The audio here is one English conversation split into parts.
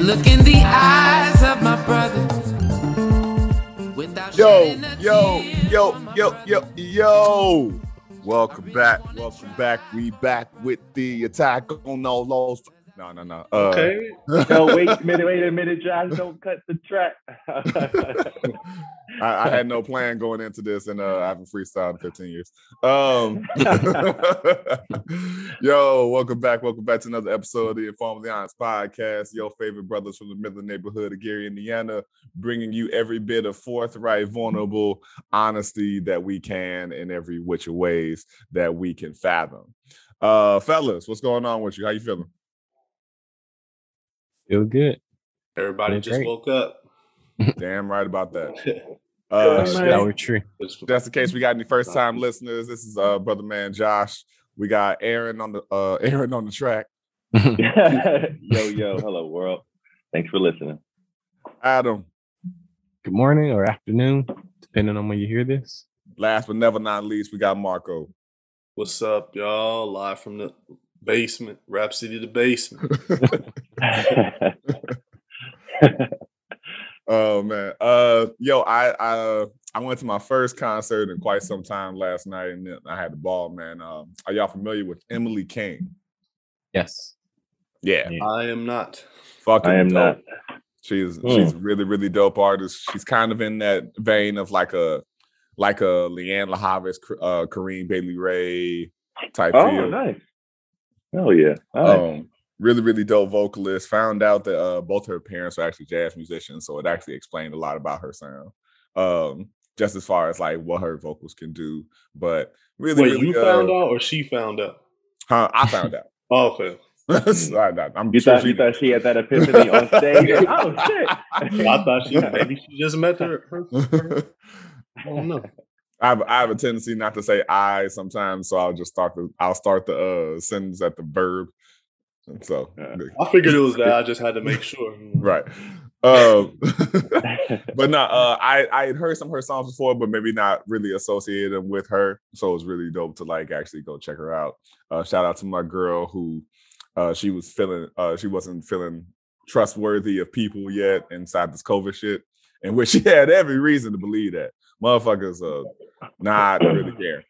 Look in the eyes of my brother. Yo. Welcome back. We back with the attack on all those. No. Okay. No, wait a minute, Josh. Don't cut the track. I had no plan going into this, and I haven't freestyled in 15 years. Yo, welcome back to another episode of the InforMILLy podcast. Your favorite brothers from the Midland neighborhood of Gary, Indiana, bringing you every bit of forthright, vulnerable honesty that we can in every which ways that we can fathom. Fellas, what's going on with you? How you feeling? Feel good. Everybody just woke up. Damn right about that. True. If that's the case, we got any first time listeners. This is brother man Josh. We got Aaron on the track. Yo, hello world. Thanks for listening. Adam. Good morning or afternoon, depending on when you hear this. Last but never not least, we got Marco. What's up, y'all? Live from the basement, Rap City, the basement. Oh man, I went to my first concert in quite some time last night, and I had the ball, man. Are y'all familiar with Emily King? Yes. Yeah. I am not. I am not. She's really, really dope artist. She's kind of in that vein of like a Leanne LaHavis, Kareem Bailey Ray type feel. Oh, nice. Oh yeah. Nice. Really, really dope vocalist. Found out that both her parents are actually jazz musicians, so it actually explained a lot about her sound. Just as far as like what her vocals can do, but really, wait, really, you found out or she found out? I found out. Oh, okay. I'm you sure thought she had that epiphany on stage? Oh shit! I thought maybe she just met her. I don't know. I have a tendency not to say I sometimes, so I'll start the sentence at the verb. And so I figured it was that. I just had to make sure. Right. But no, I had heard some of her songs before, but maybe not really associated them with her. So it was really dope to like actually go check her out. Shout out to my girl who she wasn't feeling trustworthy of people yet inside this COVID shit, in which she had every reason to believe that. Motherfuckers not really care.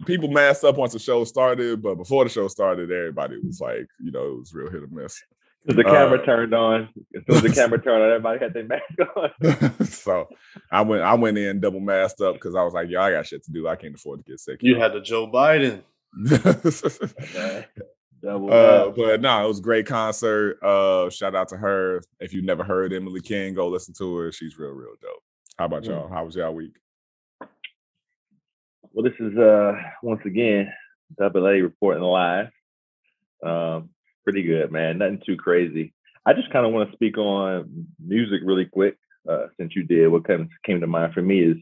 People masked up once the show started, but before the show started, everybody was like, it was real hit or miss. The camera turned on. As soon as the camera turned on, everybody had their mask on. So I went in double masked up because I was like, yo, I got shit to do. I can't afford to get sick. You had the Joe Biden. But no, it was a great concert. Shout out to her. If you've never heard Emily King, go listen to her. She's real, real dope. How about y'all? How was y'all week? Well, this is once again Double A reporting live. Pretty good, man. Nothing too crazy. I just kind of want to speak on music really quick. Since you did, what came to mind for me is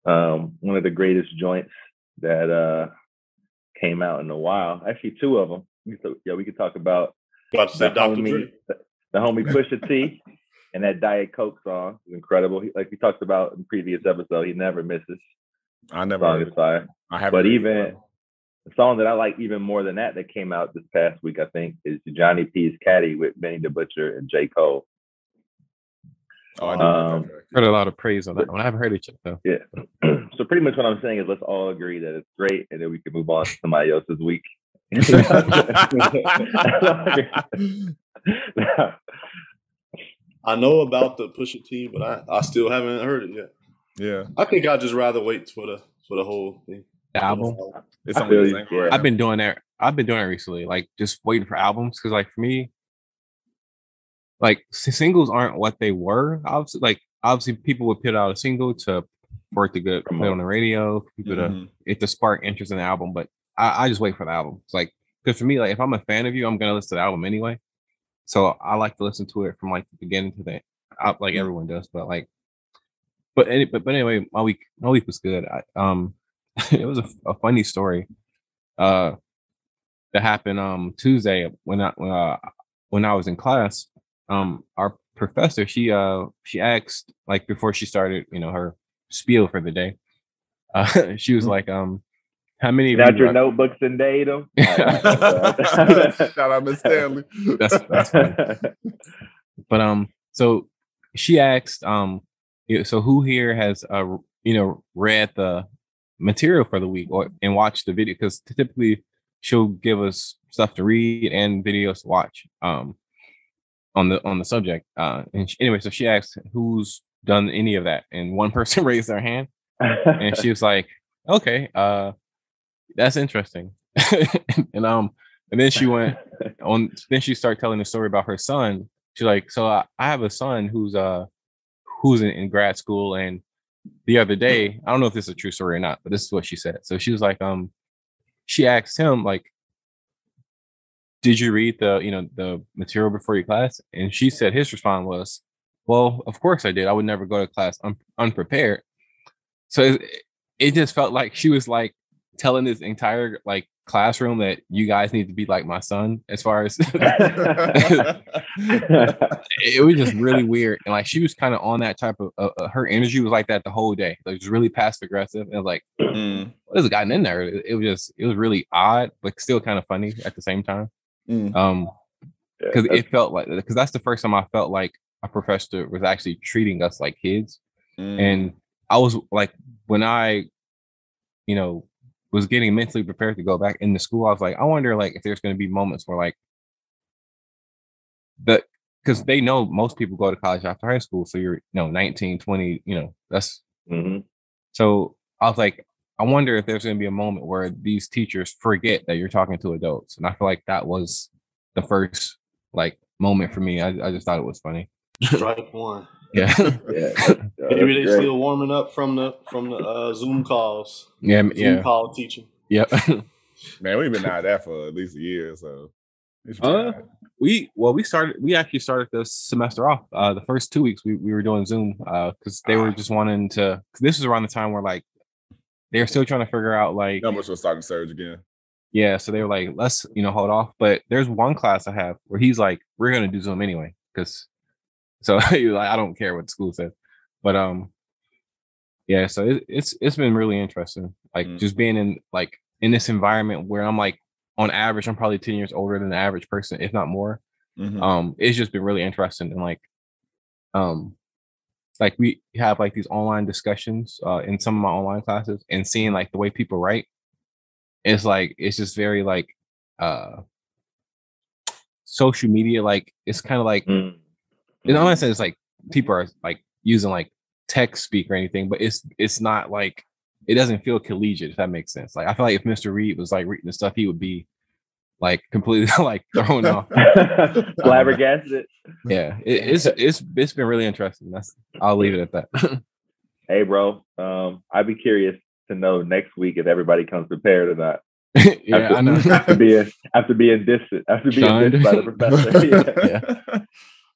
one of the greatest joints that came out in a while. Actually, two of them. We could talk about the homie Pusha T and that Diet Coke song is incredible. Like we talked about in the previous episode, he never misses. I never song is fire. But even the song that I like even more than that came out this past week, I think, is Johnny P's Caddy with Benny the Butcher and J. Cole. Oh, I heard a lot of praise on that one. I haven't heard it yet, though. Yeah. So pretty much what I'm saying is let's all agree that it's great, and then we can move on to somebody else's week. I know about the Pusha T, but I still haven't heard it yet. Yeah, I think I'd just rather wait for the whole thing. The album. It's I've been doing that. I've been doing it recently, like just waiting for albums, because like for me, like singles aren't what they were. Obviously, people would put out a single for it to get played on the radio, for people to spark interest in the album. But I just wait for the album. It's like, because for me, like if I'm a fan of you, I'm gonna listen to the album anyway. So I like to listen to it from like the beginning to the end, like everyone does. But anyway, my week was good. It was a funny story that happened Tuesday when I was in class. Our professor, she asked, like before she started her spiel for the day, she was like, How many of Get out you your notebooks and date them. Shout out Miss Stanley. that's funny. But so she asked, so who here has read the material for the week and watched the video? Because typically she'll give us stuff to read and videos to watch on the subject. Anyway, so she asked who's done any of that, and one person raised their hand, and she was like, "Okay, that's interesting." and then she went on. Then she started telling the story about her son. She's like, "So I have a son who's in grad school, and the other day, I don't know if this is a true story or not, but this is what she said. So she was like, she asked him like, did you read the material before your class? And she said his response was, well, of course I did. I would never go to class unprepared. So it just felt like she was like telling this entire like classroom that you guys need to be like my son, as far as it was just really weird. And like she was kind of on that type of her energy was like that the whole day. Like, it was really passive aggressive, and like what has gotten in there? It was really odd, but still kind of funny at the same time. Because it felt like, because that's the first time I felt like a professor was actually treating us like kids. And I was like, when I was getting mentally prepared to go back into school, I was like, I wonder like if there's going to be moments where like because they know most people go to college after high school, so you're 19, 20, that's so I was like, I wonder if there's going to be a moment where these teachers forget that you're talking to adults. And I feel like that was the first like moment for me. I just thought it was funny. Strike one. Yeah. Maybe they still warming up from the Zoom calls. Zoom call teaching. Yep. Man, we've been out of that for at least a year, so we actually started the semester off. The first 2 weeks we were doing Zoom because they were just wanting to. Cause this is around the time where like they're still trying to figure out like numbers will start to surge again. Yeah, so they were like, let's hold off. But there's one class I have where he's like, we're gonna do Zoom anyway, because so like, I don't care what the school says. But yeah, so it's been really interesting. Like just being in this environment where I'm like, on average, I'm probably 10 years older than the average person, if not more. It's just been really interesting. And like we have like these online discussions in some of my online classes, and seeing like the way people write, it's just very like social media, like it's kind of like I'm not saying it's like people are like using like text speak or anything, but it's not like, it doesn't feel collegiate, if that makes sense. Like I feel like if Mr. Reed was like reading the stuff, he would be like completely like thrown off, flabbergasted. Yeah, it's been really interesting. I'll leave it at that. Hey, bro, I'd be curious to know next week if everybody comes prepared or not. I know. After being dissed by the professor.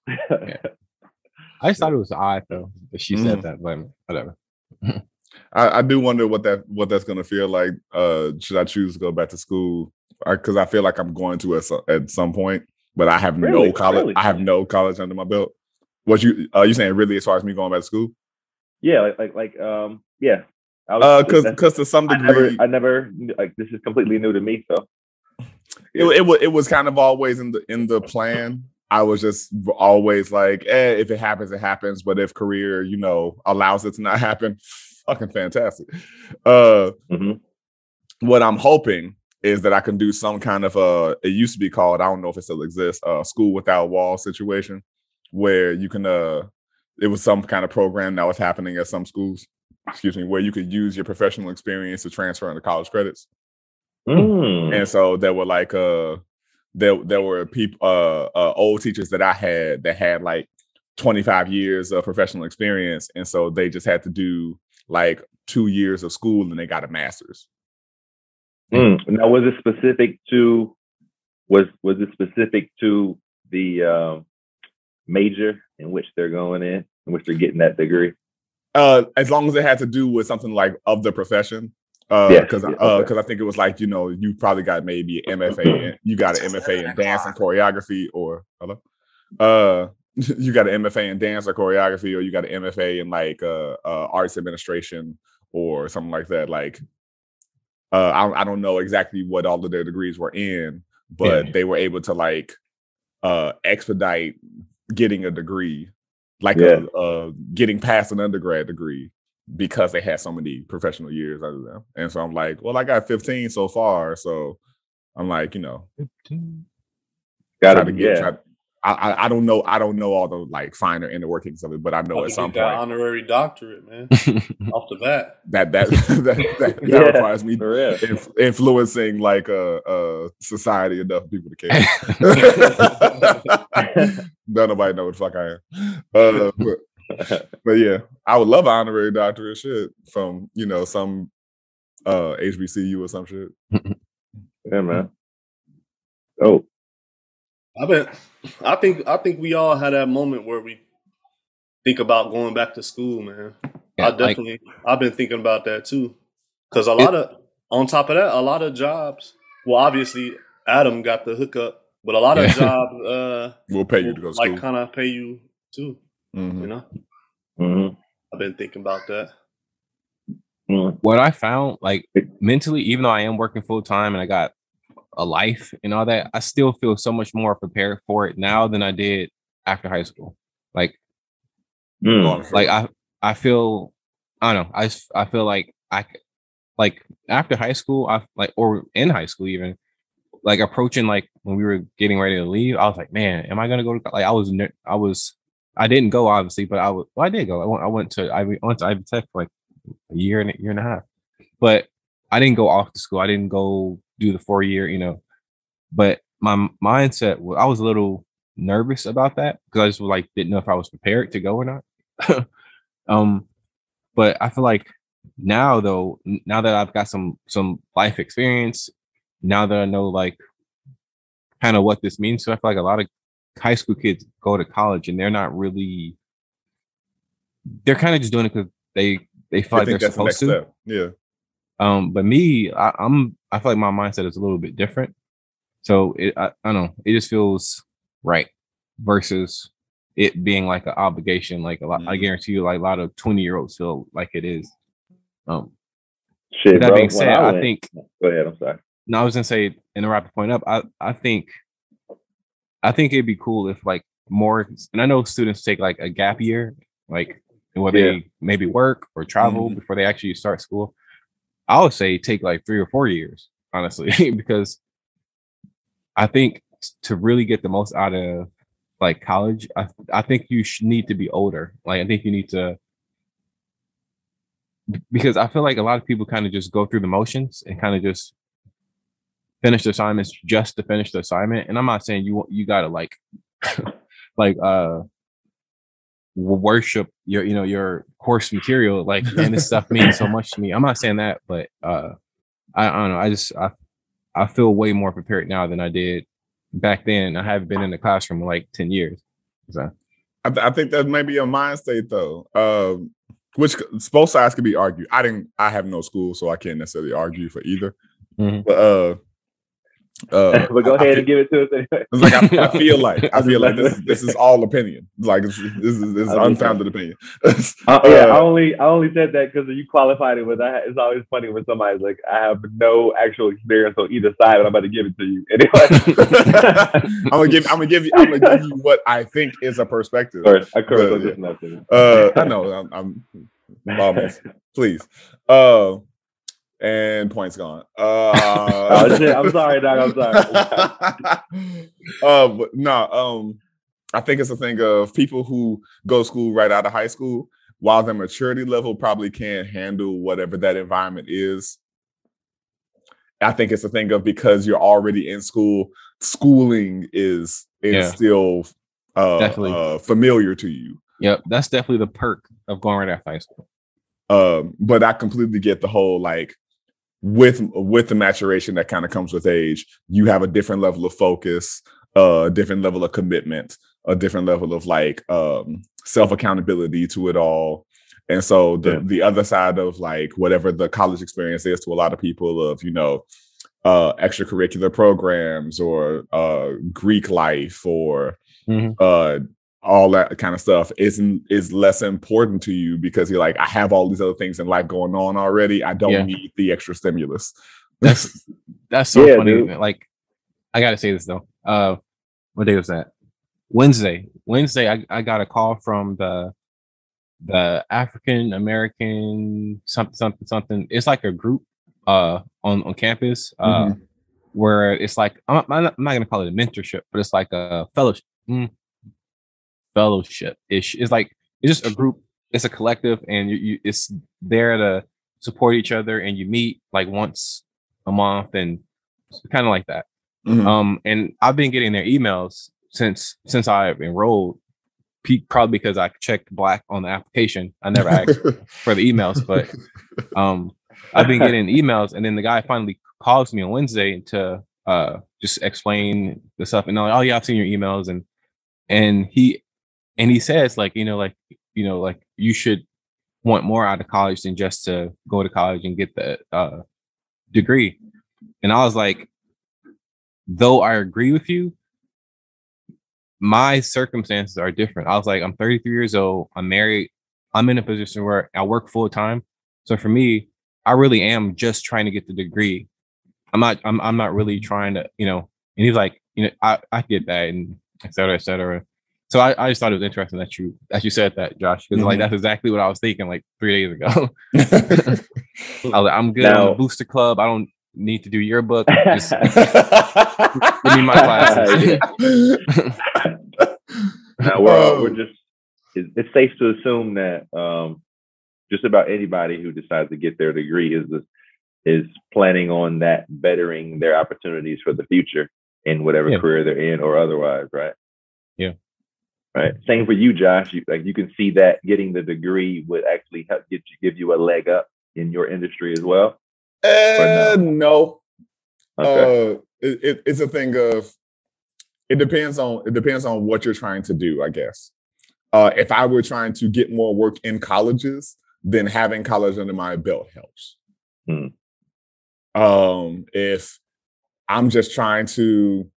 Yeah. I just thought it was odd though that she said that, but whatever. I do wonder what that's gonna feel like. Should I choose to go back to school? Because I feel like I'm going to at some point, but I have no college. Really? I have no college under my belt. What you saying? Really, as far as me going back to school? Yeah, yeah. Because to some degree, I never like, this is completely new to me. So it was kind of always in the plan. I was just always like, if it happens, it happens. But if career, allows it to not happen, fucking fantastic. What I'm hoping is that I can do some kind of it used to be called, I don't know if it still exists, school without walls situation, where you can it was some kind of program that was happening at some schools, where you could use your professional experience to transfer into college credits. And so there were like there were people old teachers that I had that had like 25 years of professional experience, and so they just had to do like 2 years of school and they got a master's. Now, was it specific to the major in which they're going in which they're getting that degree? As long as it had to do with something like of the profession. Because I think it was like, you probably got maybe an MFA, you got an MFA in dance and choreography, or you got an MFA in dance or choreography, or you got an MFA in like arts administration or something like that. Like I don't know exactly what all of their degrees were in, but they were able to like expedite getting a degree, like getting past an undergrad degree, because they had so many professional years under them. And so I'm like, well, I got 15 so far, so I'm like, you know, I don't know all the like finer inner workings of it, but I know at some point that honorary doctorate, man, off the bat. That requires me influencing like society enough for people to care. Don't nobody know what the fuck I am. But yeah, I would love an honorary doctorate shit from, you know, some HBCU or some shit. Yeah, man. Oh, I think we all had that moment where we think about going back to school, man. Yeah, I've been thinking about that too, because on top of that, a lot of jobs. Well, obviously, Adam got the hookup, but a lot of jobs will pay you to go to school. Like kind of pay you too. Mm-hmm. You know, I've been thinking about that. What I found, like mentally, even though I am working full time and I got a life and all that, I still feel so much more prepared for it now than I did after high school. Like, I feel, I don't know. I feel like after high school, or in high school even, like approaching like when we were getting ready to leave, I was like, man, am I gonna go to like I didn't go obviously, but I did go. I went to Ivy Tech for like a year and a half, but I didn't go off to school. I didn't go do the 4-year, you know, but my mindset I was a little nervous about that because I just like didn't know if I was prepared to go or not. But I feel like now that I've got some life experience, now that I know like kind of what this means, so I feel like a lot of high school kids go to college and they're kind of just doing it because they feel like they're supposed to. Yeah. But me, I feel like my mindset is a little bit different. So I don't know, it just feels right versus it being like an obligation. Like a lot, I guarantee you, like a lot of 20-year-olds feel like it is. Shit, that being said, I think. Go ahead. I'm sorry. No, I was gonna say, and to wrap the point up, I think it'd be cool if like more, and I know students take like a gap year, like where they maybe work or travel before they actually start school. I would say take like 3 or 4 years, honestly, because I think to really get the most out of like college, I think you need to be older. Like I think you need to, because I feel like a lot of people kind of just go through the motions and kind of just finish the assignments just to finish the assignment. And I'm not saying you gotta like worship your course material, like, man, this stuff means so much to me. I'm not saying that, but I don't know. I feel way more prepared now than I did back then. I haven't been in the classroom in like 10 years. So I think that may be a mind state though, which both sides can be argued. I have no school, so I can't necessarily argue for either. But but go ahead and give it to us anyway. It's like I feel like this is all opinion. Like this is unfounded opinion. I only said that because you qualified it with. It's always funny when somebody's like, I have no actual experience on either side, but I'm about to give it to you anyway. I'm gonna give you what I think is a perspective. Sorry, I know. I'm almost. Please. And points gone. Oh shit! I'm sorry, dog. But no. I think it's a thing of people who go to school right out of high school, while their maturity level probably can't handle whatever that environment is. I think it's a thing of because you're already in school, schooling is still definitely familiar to you. Yep, that's definitely the perk of going right after high school. But I completely get the whole like with the maturation that kind of comes with age, you have a different level of focus, a different level of commitment, a different level of like self accountability to it all. And so the other side of like whatever the college experience is to a lot of people of, you know, extracurricular programs or Greek life or all that kind of stuff is less important to you because you're like, I have all these other things in life going on already. I don't need the extra stimulus. That's so funny. Dude. Like, I gotta say this though. What day was that? Wednesday. I got a call from the African American something. It's like a group on campus where it's like I'm not gonna call it a mentorship, but it's like a fellowship ish. It's like it's just a group. It's a collective, and you it's there to support each other, and you meet like once a month, and kind of like that. And I've been getting their emails since I've enrolled. Probably because I checked black on the application. I never asked for the emails, but I've been getting emails, and then the guy finally calls me on Wednesday to just explain the stuff. And I'm like, oh yeah, I've seen your emails, and he says like you should want more out of college than just to go to college and get the degree. And I was like, though I agree with you, my circumstances are different. I was like, I'm 33 years old. I'm married. I'm in a position where I work full time. So for me, I really am just trying to get the degree. I'm not really trying to, And he's like, I get that, and et cetera, et cetera. So I just thought it was interesting that you said that, Josh, because like that's exactly what I was thinking like 3 days ago. I was like, I'm good on the booster club. I don't need to do yearbook. Just give me my classes. Now we're just. It's safe to assume that just about anybody who decides to get their degree is planning on that bettering their opportunities for the future in whatever career they're in or otherwise, right? Yeah. Right. Same for you, Josh. You can see that getting the degree would actually help give you a leg up in your industry as well. No. Okay. It's a thing of it depends on what you're trying to do, I guess. If I were trying to get more work in colleges, then having college under my belt helps. If I'm just trying to,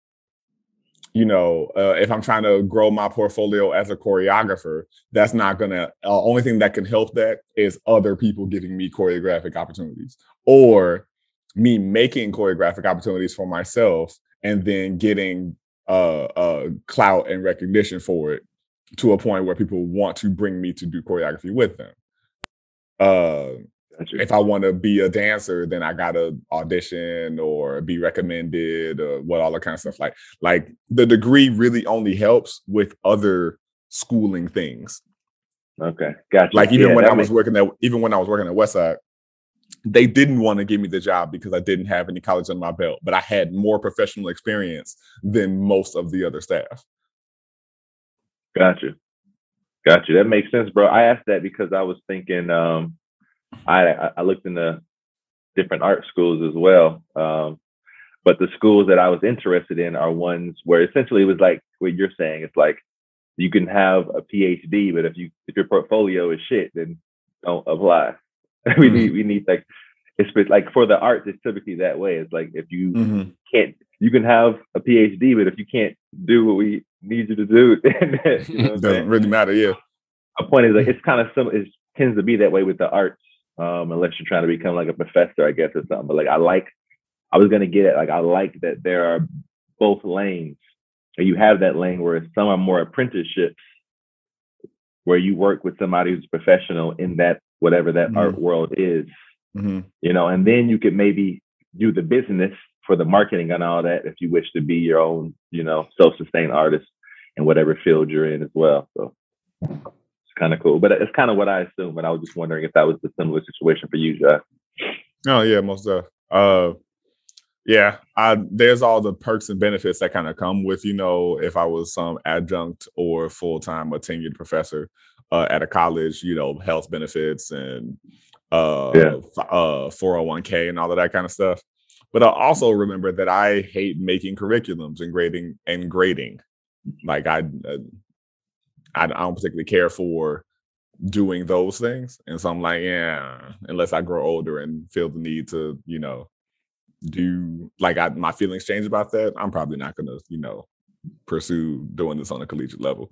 if I'm trying to grow my portfolio as a choreographer, that's not gonna. Only thing that can help that is other people giving me choreographic opportunities, or me making choreographic opportunities for myself, and then getting clout and recognition for it to a point where people want to bring me to do choreography with them. If I want to be a dancer, then I gotta audition or be recommended or what all that kind of stuff. Like the degree really only helps with other schooling things. Okay, gotcha. Like even when I was working at Westside, they didn't want to give me the job because I didn't have any college under my belt, but I had more professional experience than most of the other staff. Gotcha. That makes sense, bro. I asked that because I was thinking. I looked into different art schools as well, but the schools that I was interested in are ones where essentially it was like what you're saying. It's like you can have a PhD, but if your portfolio is shit, then don't apply. we need like it's like for the arts, it's typically that way. It's like if you can't, you can have a PhD, but if you can't do what we need you to do, then it doesn't really matter. Yeah. A point is like it's kind of similar. It tends to be that way with the arts. Unless you're trying to become like a professor, I guess, or something. But like I was gonna get it. Like I like that there are both lanes. And you have that lane where some are more apprenticeships, where you work with somebody who's professional in that whatever that art world is. And then you could maybe do the business for the marketing and all that if you wish to be your own, self-sustained artist in whatever field you're in as well. So. Kind of cool, but it's kind of what I assumed. But I was just wondering if that was the similar situation for you, Josh. Oh yeah, most of. There's all the perks and benefits that kind of come with, if I was some adjunct or full-time or tenured professor at a college, health benefits and 401k and all of that kind of stuff. But I also remember that I hate making curriculums and grading. Like I don't particularly care for doing those things. And so I'm like, unless I grow older and feel the need to, do my feelings change about that, I'm probably not going to, pursue doing this on a collegiate level.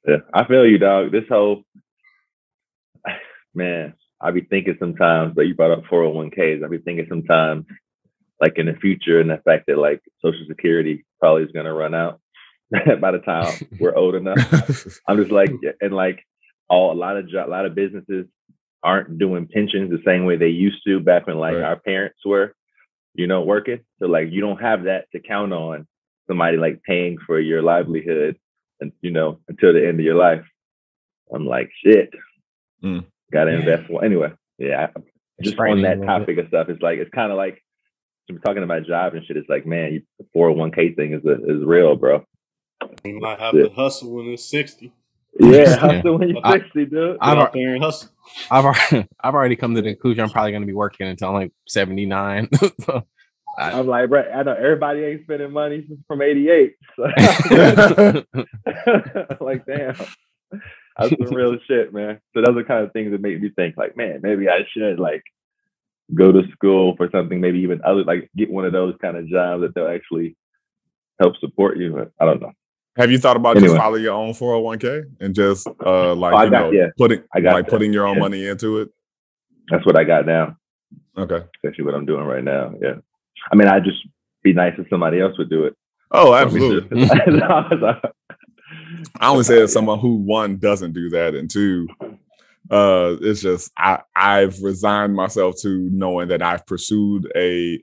Yeah, I feel you, dog. This whole man, I be thinking sometimes, but you brought up 401ks. I be thinking sometimes, like in the future, and the fact that like Social Security probably is gonna run out by the time we're old enough. I'm just like, and like a lot of businesses aren't doing pensions the same way they used to back when like our parents were, working. So like you don't have that to count on somebody like paying for your livelihood and until the end of your life. I'm like, shit. Gotta invest. Well, anyway, yeah. Just on that topic of stuff, it's kind of like we're talking about jobs and shit. It's like, man, the 401k thing is real, bro. You might have to hustle when it's 60. Yeah, hustle when you're 60, dude. Hustle. I've already come to the conclusion I'm probably going to be working until I'm like 79. So, I'm like, bro, I know everybody ain't spending money from 88. So like, damn. That's some real shit, man. So those are kind of things that make me think, like, man, maybe I should like go to school for something, maybe even other, like get one of those kind of jobs that they'll actually help support you. But I don't know. Have you thought about just filing your own 401k and just putting your own money into it? That's what I got now. Okay. Essentially what I'm doing right now. Yeah. I mean, I'd just be nice if somebody else would do it. Oh, absolutely. I only say as someone who, one, doesn't do that, and two, it's just I've resigned myself to knowing that I've pursued a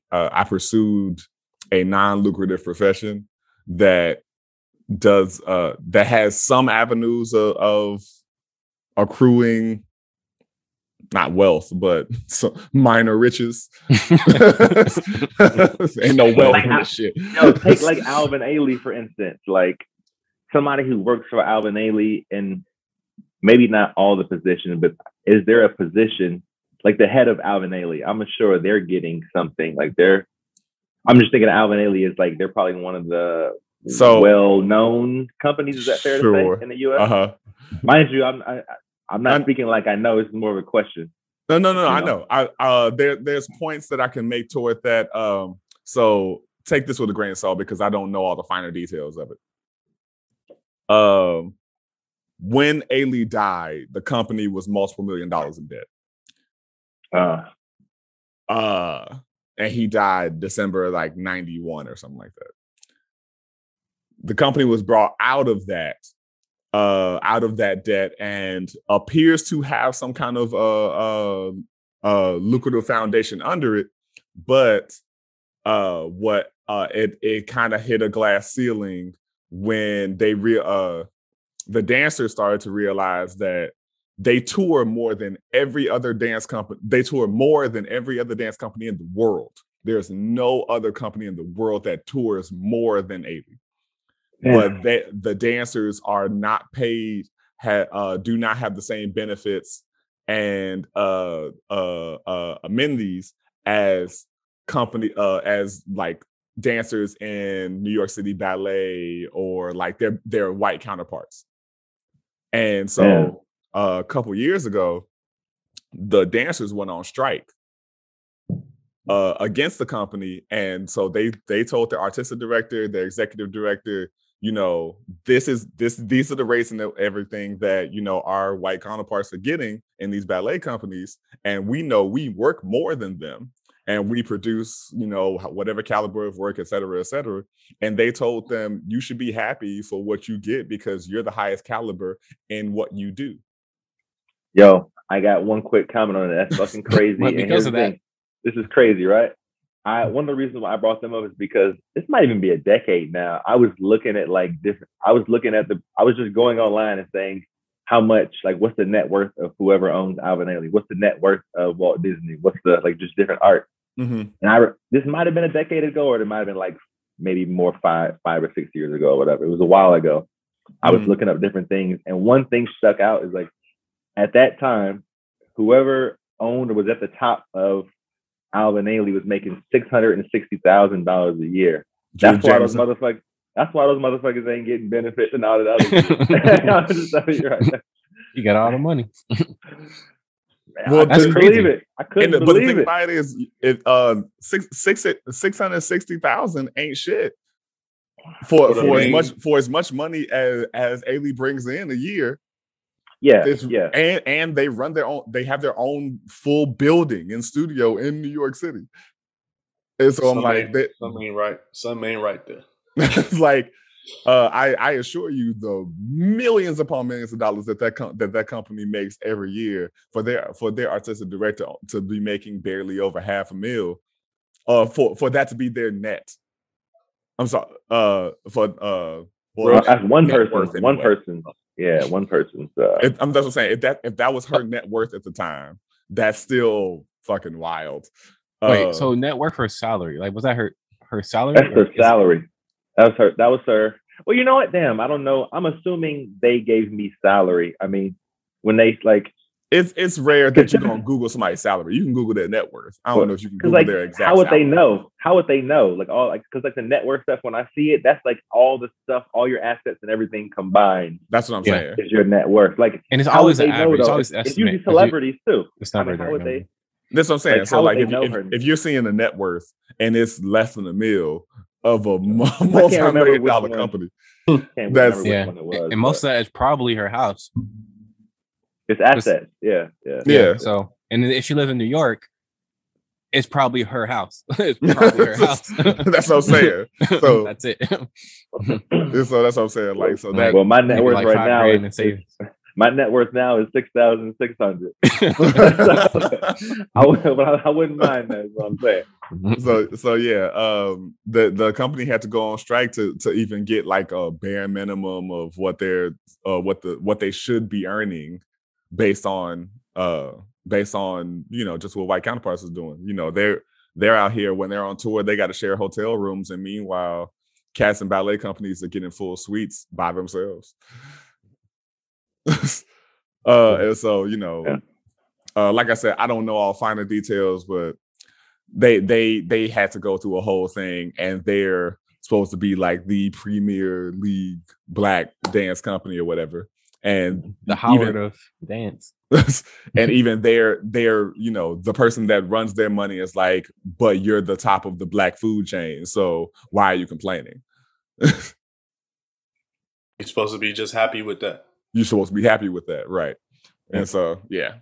non-lucrative profession that has some avenues of accruing not wealth, but minor riches. Ain't no wealth in this shit. Take like Alvin Ailey, for instance. Like somebody who works for Alvin Ailey, and maybe not all the positions, but is there a position like the head of Alvin Ailey? I'm sure they're getting something. Like I'm just thinking Alvin Ailey is like they're probably one of the well-known companies. Is that fair to say in the U.S.? Mind you, I'm not speaking like I know. It's more of a question. No. I know. There's points that I can make toward that. So take this with a grain of salt because I don't know all the finer details of it. When Ailey died, the company was multiple $1 million in debt. And he died December like 91 or something like that. The company was brought out of that debt and appears to have some kind of lucrative foundation under it, but it kind of hit a glass ceiling when the dancers started to realize that they tour more than every other dance company. They tour more than every other dance company in the world. There's no other company in the world that tours more than Ailey. Yeah. But the dancers are not paid, do not have the same benefits and amenities as as like dancers in New York City Ballet or like their white counterparts. And so a couple years ago, the dancers went on strike against the company, and so they told their artistic director, their executive director, these are the rates and everything that our white counterparts are getting in these ballet companies, and we know we work more than them, and we produce whatever caliber of work, et cetera, and they told them you should be happy for what you get because you're the highest caliber in what you do. Yo, I got one quick comment on it. That's fucking crazy. But because of that, this is crazy, right? One of the reasons why I brought them up is because this might even be a decade now. I was looking at I was just going online and saying how much, like, what's the net worth of whoever owns Alvin Ailey? What's the net worth of Walt Disney? What's the, like, just different art? Mm-hmm. And this might have been a decade ago, or it might have been like maybe more 5 or 6 years ago, or whatever. It was a while ago. I was looking up different things, and one thing stuck out is like at that time, whoever owned or was at the top of Alvin Ailey was making $660,000 a year. That's why those motherfuckers ain't getting benefits and all that other shit. You got all the money. Well, I couldn't believe it. But the thing about it is, 660,000 ain't shit. for as much money as Ailey brings in a year. And they run their own. They have their own full building and studio in New York City. And so I'm like, something ain't right there. Like, I assure you, the millions upon millions of dollars that company makes every year for their artistic director to be making barely over $500,000, for that to be their net. I'm sorry, that's one person. One person. Yeah, one person's. That's what I'm saying. If that was her net worth at the time, that's still fucking wild. Wait, so net worth or salary? Like, was that her salary? That's her salary. That was her. Well, you know what? Damn, I don't know. I'm assuming they gave me salary. I mean, when they like, it's rare that you don't Google somebody's salary. You can Google their net worth. I don't know if you can Google their exact. How would they know? How would they know? Like because the net worth stuff. When I see it, that's like all the stuff, all your assets and everything combined. That's what I'm saying. Is your net worth? Like, and it's always an average. It's always it's usually celebrities too. It's not how would they? That's what I'm saying. So like, if you're seeing the net worth and it's less than $1 million of a multi-million-dollar company, that's and most of that is probably her house. It's assets. Yeah. So, and if she lives in New York, it's probably her house. It's probably her house. That's what I'm saying. So that's it. So that's what I'm saying. Like, so that. Well, my net worth right now my net worth now is $6,600. I wouldn't mind that. Is what I'm saying. So yeah, the company had to go on strike to even get like a bare minimum of what they should be earning based on just what white counterparts is doing. You know, they're out here when they're on tour, they got to share hotel rooms, and meanwhile, cast and ballet companies are getting full suites by themselves. And so, like I said, I don't know all finer details, but they had to go through a whole thing, and they're supposed to be like the premier league black dance company or whatever. And the Howard of dance. And even they're the person that runs their money is like, but you're the top of the black food chain, so why are you complaining? You're supposed to be just happy with that. You're supposed to be happy with that, right? And so, yeah.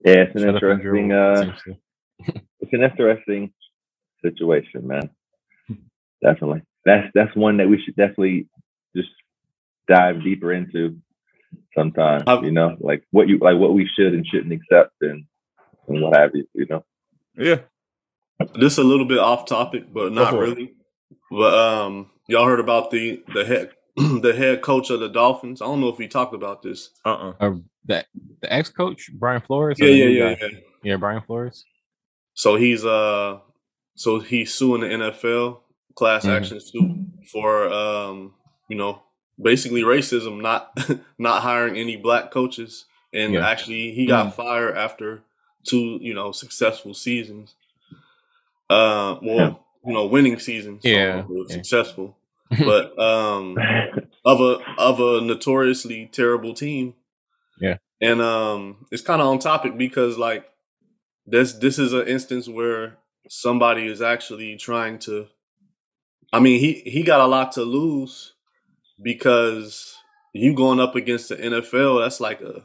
It's an interesting. It's an interesting situation, man. Definitely, that's one that we should definitely just dive deeper into sometime. Like what we should and shouldn't accept, and what have you. Yeah. This is a little bit off topic, but not really. But y'all heard about the head coach of the Dolphins? I don't know if we talked about this. The ex-coach Brian Flores. Yeah, Brian Flores. So he's suing the NFL class action suit for basically racism, not hiring any black coaches, and actually he got fired after 2 successful seasons. Winning seasons. Successful. But of a notoriously terrible team. Yeah. And it's kind of on topic because like this is an instance where somebody is actually trying to, I mean, he got a lot to lose because you going up against the NFL, that's like a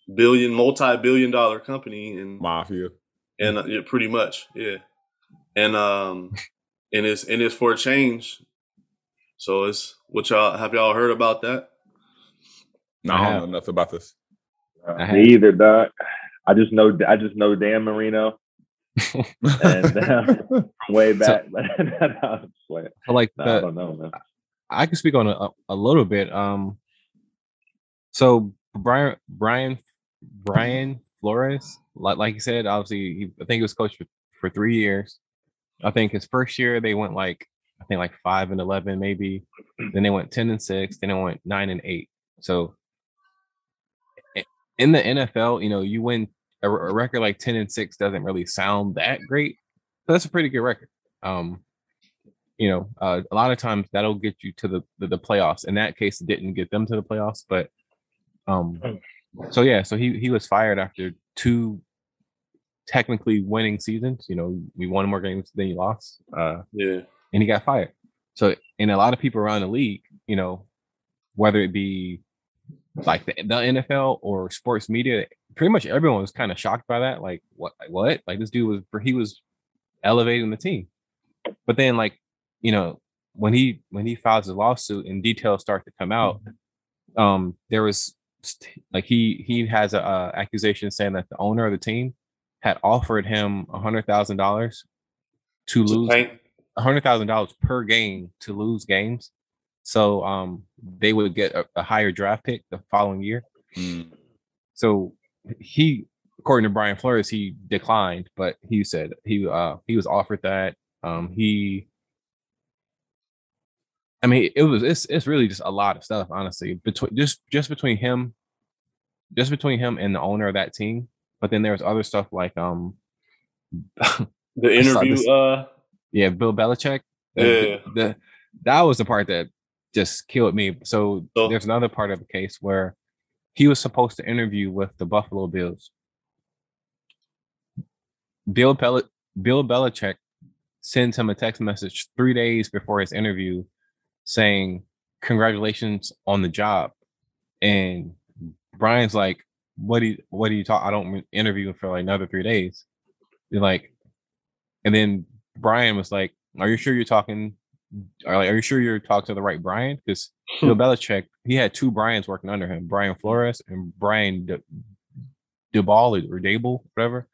multi-billion-dollar company and mafia. And pretty much, yeah. And it's for a change. So it's have y'all heard about that? No, I don't know nothing about this. Me either, Doc. I just know Dan Marino, and way back. I don't know, man. I can speak on a little bit. So Brian Flores, like you said, obviously, I think he was coach for 3 years. I think his first year they went like 5-11 maybe. Then they went 10-6. Then they went 9-8. So in the NFL, you win a record like 10-6 doesn't really sound that great. But that's a pretty good record. A lot of times that'll get you to the playoffs. In that case, it didn't get them to the playoffs, but so he was fired after 2 technically winning seasons. We won more games than he lost. And he got fired. So, and a lot of people around the league, you know, whether it be like the NFL or sports media, pretty much everyone was kind of shocked by that. Like, what? Like this dude was elevating the team. But then, like, you know, when he files his lawsuit and details start to come out, there was like he has a accusation saying that the owner of the team had offered him $100,000 to lose $100,000 per game to lose games. So they would get a higher draft pick the following year. So he, according to Brian Flores, he declined, but he said he was offered that. I mean, it's really just a lot of stuff, honestly, between just between him and the owner of that team. But then there's other stuff like the interview. Bill Belichick. That was the part that just killed me. So there's another part of the case where he was supposed to interview with the Buffalo Bills. Bill Belichick sends him a text message 3 days before his interview saying, "Congratulations on the job." And Brian's like, what do you talk? I don't interview for like another 3 days. You're like, and then Brian was like, are you sure you're talking to the right Brian? Because Bill Belichick, he had two Brians working under him, Brian Flores and Brian Daboll or Dable, whatever.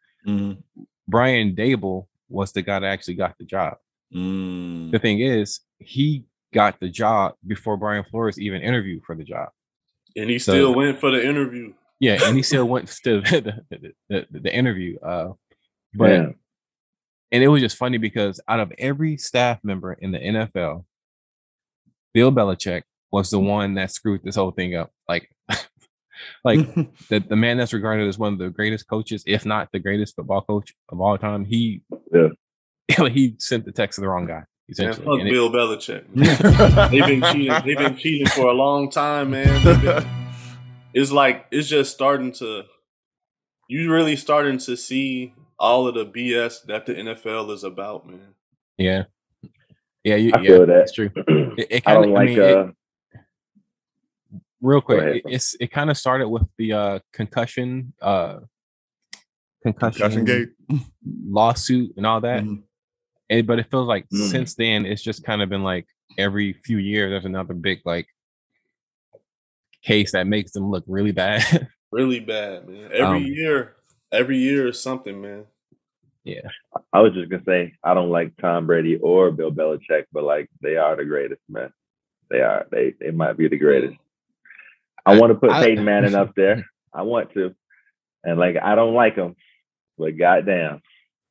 Brian Dable was the guy that actually got the job. The thing is, he got the job before Brian Flores even interviewed for the job. And he still went for the interview. Yeah, and he still went to the interview. And it was just funny because out of every staff member in the NFL, Bill Belichick was the one that screwed this whole thing up. Like the man that's regarded as one of the greatest coaches, if not the greatest football coach of all time, he sent the text to the wrong guy. Essentially. Man, fuck Bill Belichick. They've been cheating for a long time, man. It's just starting to. You really starting to see all of the BS that the NFL is about, man. Yeah, I feel that. That's true. I don't like. Real quick, it kind of started with the concussion gate lawsuit and all that. But it feels like since then it's just kind of been like every few years there's another big like case that makes them look really bad. Really bad, man. Every year is something, man. Yeah. I was just gonna say I don't like Tom Brady or Bill Belichick, but like they are the greatest, man. They are. They might be the greatest. I want to put Peyton Manning up there. I want to, and like I don't like him, but goddamn,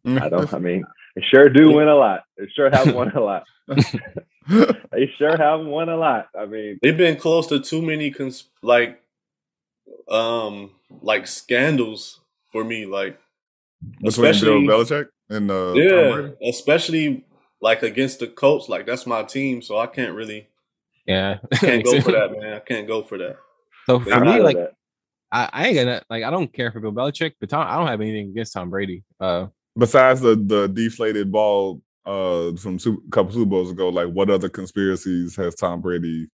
I don't. I mean. They sure do win a lot. They sure have won a lot. They sure have won a lot. I mean, they've been close to too many scandals for me. Like, especially Bill Belichick and Tom Brady? Especially like against the Colts. Like that's my team, so I can't really. Yeah, I can't go for that, man. I can't go for that. So for me, like, I ain't gonna like. I don't care for Bill Belichick, but I don't have anything against Tom Brady. Besides the deflated ball from a couple Super Bowls ago, like what other conspiracies has Tom Brady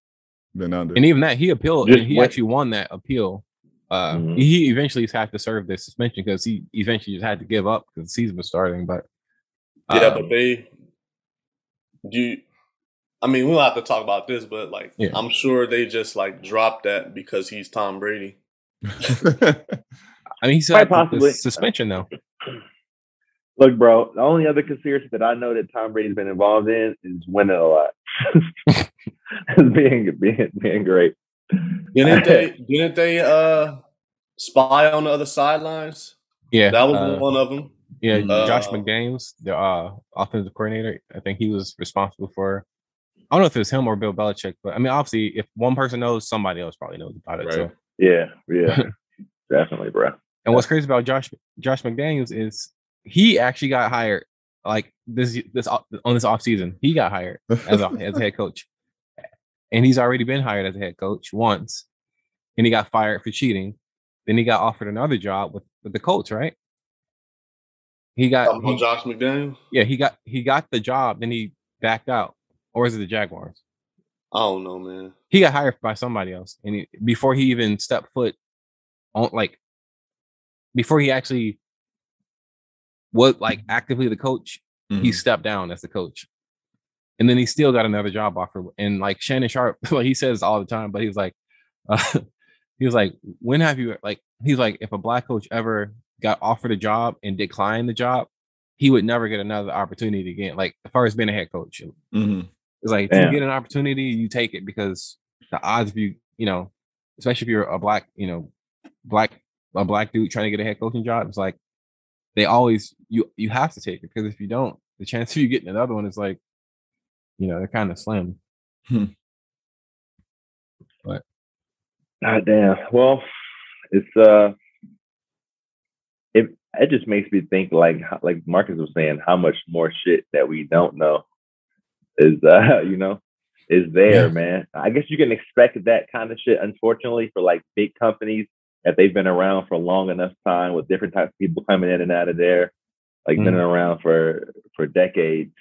been under? And even that, he appealed. He actually won that appeal. He eventually had to serve the suspension because he eventually just had to give up because the season was starting. But but we don't have to talk about this, but like I'm sure they just like dropped that because he's Tom Brady. I mean, he's had the suspension though. Look, bro, the only other conspiracy that I know that Tom Brady's been involved in is winning a lot. being great. Didn't they spy on the other sidelines? Yeah. That was one of them. Yeah, Josh McDaniels, the offensive coordinator, I think he was responsible for, I don't know if it was him or Bill Belichick, but I mean, obviously, if one person knows, somebody else probably knows about it. Right. So. Yeah. Definitely, bro. And what's crazy about Josh McDaniels is he actually got hired like this on this offseason. He got hired as a head coach. And he's already been hired as a head coach once. And he got fired for cheating. Then he got offered another job with the Colts, right? Josh McDaniels? Yeah, he got the job, then he backed out. or is it the Jaguars? I don't know, man. He got hired by somebody else, and before he even stepped foot on, like, before he actually was like actively the coach, he stepped down as the coach, and then he still got another job offer. And like Shannon Sharp, like he says all the time, but he's like, when have you like? He's like, if a black coach ever got offered a job and declined the job, he would never get another opportunity again. Like as far as being a head coach, it's like if you get an opportunity, you take it, because the odds of you know, especially if you're a black, a black dude trying to get a head coaching job, it's like they always you have to take it, because if you don't, the chance of you getting another one is like, they're kind of slim. But God damn. Well, it's it just makes me think, like Marcus was saying, how much more shit that we don't know is is there, man. I guess you can expect that kind of shit, unfortunately, for like big companies that they've been around for long enough time, with different types of people coming in and out of there, like been around for decades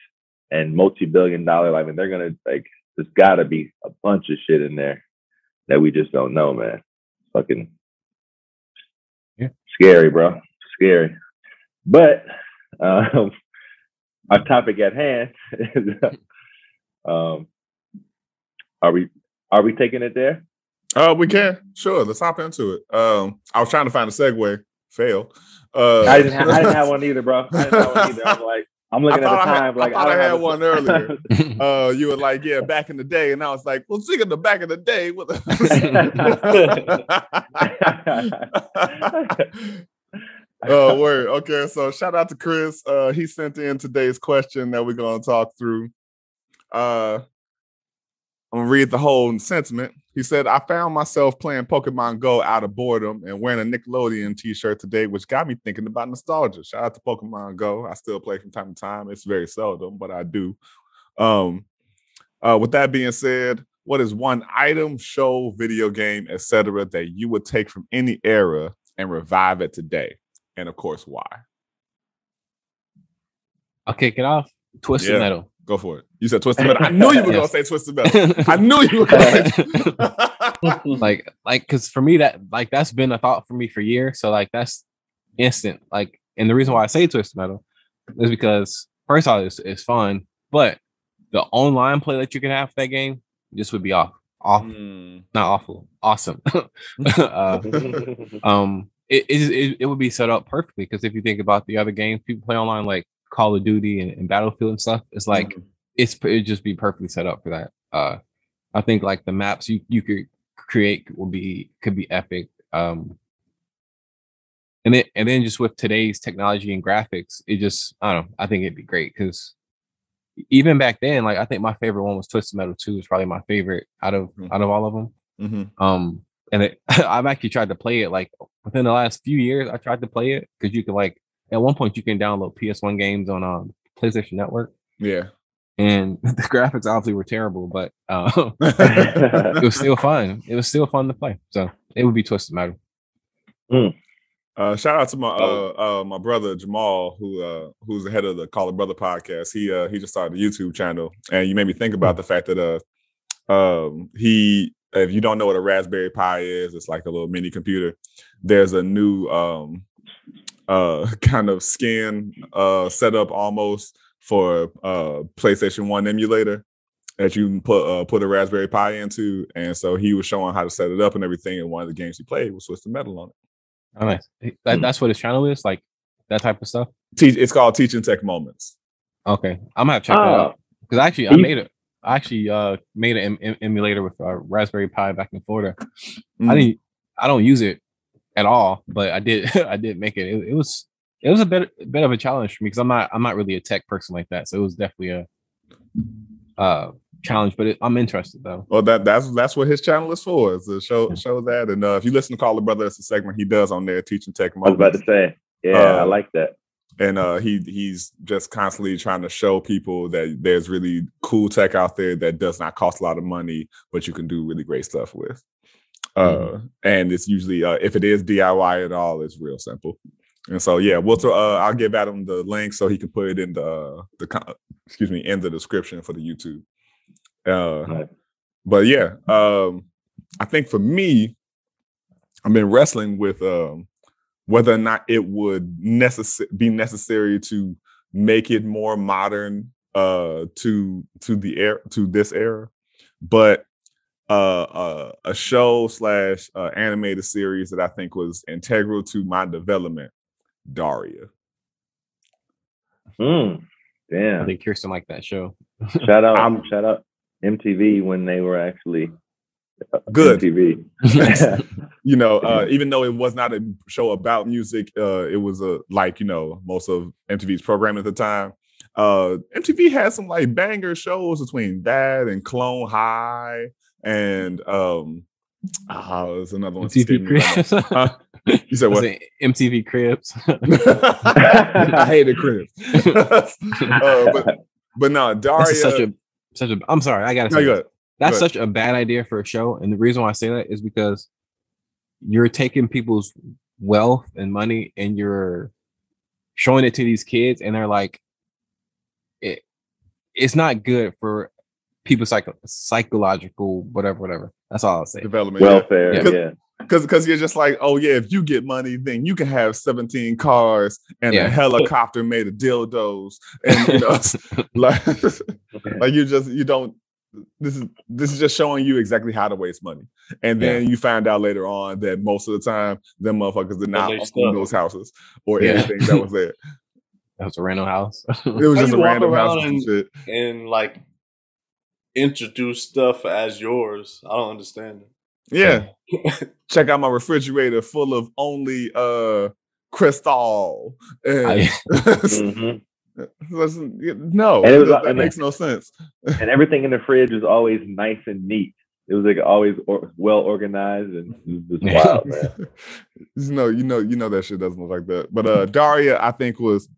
and multi-billion-dollar. I mean, they're gonna, like, there's gotta be a bunch of shit in there that we just don't know, man. Fucking scary, bro. Scary. But our topic at hand is, are we taking it there? We can. Sure. Let's hop into it. I was trying to find a segue. Failed. I didn't have one either, bro. I didn't have one either. I'm like, I'm looking at the time. I thought I had one earlier. You were like, yeah, back in the day. And I was like, well, speaking of back in the day, what Oh, word. Okay, so shout out to Chris. He sent in today's question that we're going to talk through. I'm going to read the whole sentiment. He said, I found myself playing Pokemon Go out of boredom and wearing a Nickelodeon t-shirt today, which got me thinking about nostalgia. Shout out to Pokemon Go. I still play from time to time. It's very seldom, but I do. With that being said, what is one item, show, video game, etc. that you would take from any era and revive it today? And of course, why? I'll kick it off. Twisted Metal. Go for it. You said Twisted Metal. I knew you were going to say Twisted Metal. I knew you were going to say like, because for me, that's been a thought for me for years. So like, that's instant. Like, and the reason why I say Twisted Metal is because, first of all, it's fun, but the online play that you can have for that game just would be not awful, awesome. It would be set up perfectly, because if you think about the other games people play online, like Call of Duty and Battlefield and stuff, it's like it'd just be perfectly set up for that. I think like the maps you could create could be epic. And then just with today's technology and graphics, it just, I don't know, I think it'd be great, because even back then, like I think my favorite one was Twisted Metal 2. Is probably my favorite out of all of them. And I've actually tried to play it like within the last few years. I tried to play it because you could, like, at one point you can download PS1 games on PlayStation Network. Yeah. And the graphics obviously were terrible, but it was still fun. It was still fun to play. So it would be Twisted Metal. Shout out to my brother Jamal, who's the head of the Call a Brother podcast. He just started a YouTube channel, and you made me think about the fact that if you don't know what a Raspberry Pi is, it's like a little mini computer. There's a new kind of skin setup almost for PlayStation 1 emulator that you can put a Raspberry Pi into. And so he was showing how to set it up and everything. And one of the games he played was Twisted Metal on it. Oh, nice. That's what his channel is, like that type of stuff. It's called Teaching Tech Moments. Okay, I'm gonna have to check that out, because I actually made an emulator with a Raspberry Pi back in Florida. I don't use it at all, but I did make it. It was a bit of a challenge for me, because I'm not really a tech person like that. So it was definitely a challenge, but I'm interested though. Well, that's what his channel is for, is to show that. And if you listen to Call the Brother, it's a segment he does on there, Teaching Tech Moments. I was about to say, I like that. And he's just constantly trying to show people that there's really cool tech out there that does not cost a lot of money, but you can do really great stuff with. And it's usually if it is DIY at all, it's real simple. And so I'll give Adam the link so he can put it in in the description for the YouTube. Nice. But yeah, I think for me, I've been wrestling with whether or not it would be necessary to make it more modern to this era, but a show / animated series that I think was integral to my development, Daria. Damn. I think Kirsten liked that show. Shout out MTV when they were actually good. MTV. You know, even though it was not a show about music, it was most of MTV's programming at the time. MTV had some like banger shows between that and Clone High and there's another one. MTV Cribs. You said what? MTV Cribs. I hated Cribs. But no, Daria. Such a. I'm sorry, I gotta say that's such a bad idea for a show, and the reason why I say that is because you're taking people's wealth and money and you're showing it to these kids, and they're like, it's not good for people's psychological whatever. That's all I'll say. Development, welfare, Because you're just like, oh yeah, if you get money, then you can have 17 cars and a helicopter made of dildos, and like you don't. This is just showing you exactly how to waste money, and then you find out later on that most of the time, them motherfuckers did not own those houses or anything that was there. That was a random house. It was just a random house and shit. And like introduce stuff as yours. I don't understand it. Yeah. Check out my refrigerator full of only Cristal. And no, and that makes no sense. And everything in the fridge was always nice and neat. It was like always well organized, and it was just wild, man. You know that shit doesn't look like that. But Daria, I think, was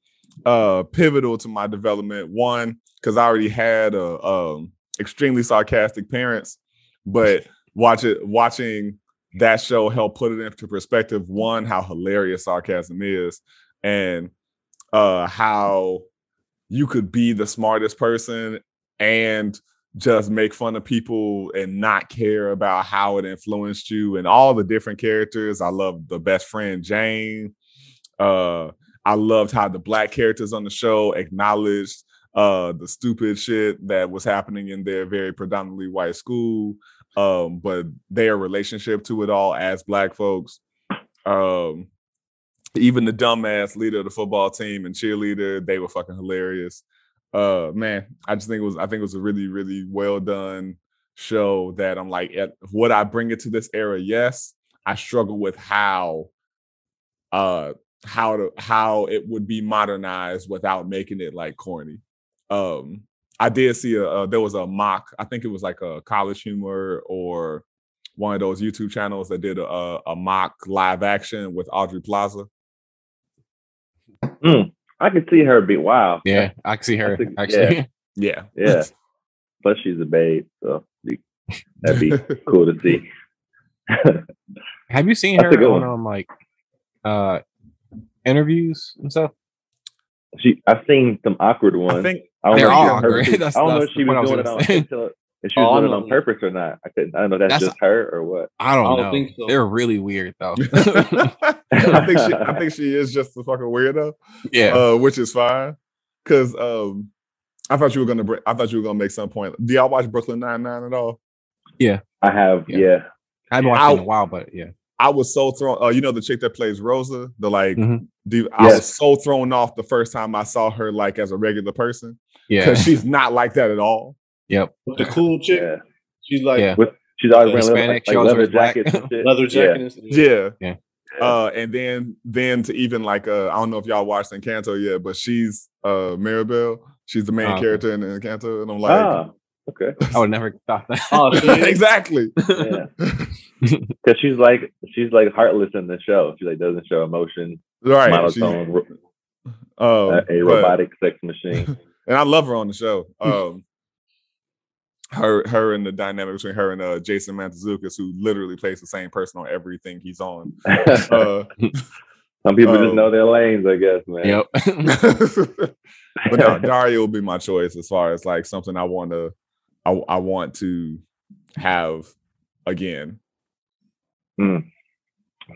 pivotal to my development. One, because I already had extremely sarcastic parents, but watching that show helped put it into perspective. One, how hilarious sarcasm is, and how you could be the smartest person and just make fun of people and not care about how it influenced you, and all the different characters. I loved the best friend Jane. I loved how the black characters on the show acknowledged the stupid shit that was happening in their very predominantly white school, but their relationship to it all as black folks. Even the dumbass leader of the football team and cheerleader, they were fucking hilarious. Man, I think it was a really, really well done show that I'm like, would I bring it to this era? Yes. I struggle with how it would be modernized without making it like corny. I did see there was a mock, I think it was like a College Humor or one of those YouTube channels that did a mock live action with Audrey Plaza. I could see her be wild. Yeah, I can see her actually. Yeah. Plus, she's a babe, so that'd be cool to see. Have you seen her on like interviews and stuff? I've seen some awkward ones. I think they're all awkward. I don't know if she was doing it on purpose or not. I don't know if that's just her or what. I don't know. Think so. They're really weird though. I think she is just a fucking weirdo. Yeah, which is fine. Because I thought you were gonna make some point. Do y'all watch Brooklyn Nine-Nine at all? Yeah, I have. Yeah. I haven't watched it in a while, but yeah. I was so thrown. You know the chick that plays Rosa, the like. Mm-hmm. I was so thrown off the first time I saw her like as a regular person. Yeah, because she's not like that at all. Yep, the cool chick. Yeah. She's like, she's always wearing like leather jackets and shit. Leather jacket. Yeah. And then to even like I don't know if y'all watched Encanto yet, but she's Maribel. She's the main character in Encanto, and I'm like, okay. I would never thought that. Exactly. Yeah. Because she's like heartless in the show. She like doesn't show emotion. Right. Monotone. A robotic sex machine. And I love her on the show. Her and the dynamic between her and Jason Mantzoukas, who literally plays the same person on everything he's on. Some people just know their lanes, I guess, man. Yep. But no, Daria will be my choice as far as like something I want to I want to have again. That's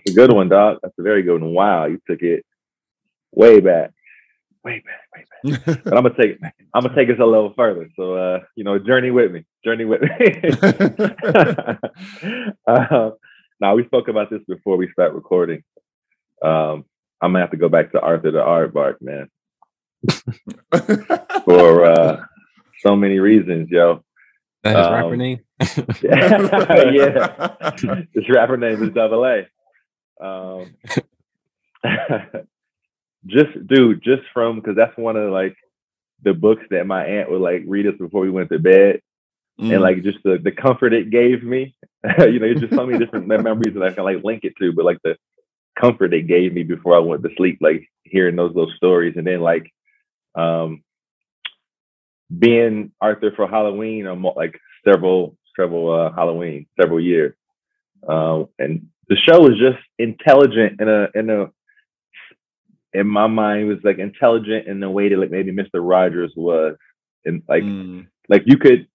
a good one, dog. That's a very good one. Wow, you took it way back. But I'm gonna take us a little further. So journey with me. Now we spoke about this before we start recording. I'm gonna have to go back to Arthur the Aardvark, man. For so many reasons, yo. That's his rapper name. Yeah. His rapper name is Double A. Just from because that's one of like the books that my aunt would like read us before we went to bed, and like just the comfort it gave me. It's just so many different memories that I can like link it to, but like the comfort it gave me before I went to sleep, like hearing those little stories, and then like being Arthur for Halloween or like several Halloween, several years, and the show was just intelligent in my mind. It was like intelligent in the way that like maybe Mr. Rogers was, and like you could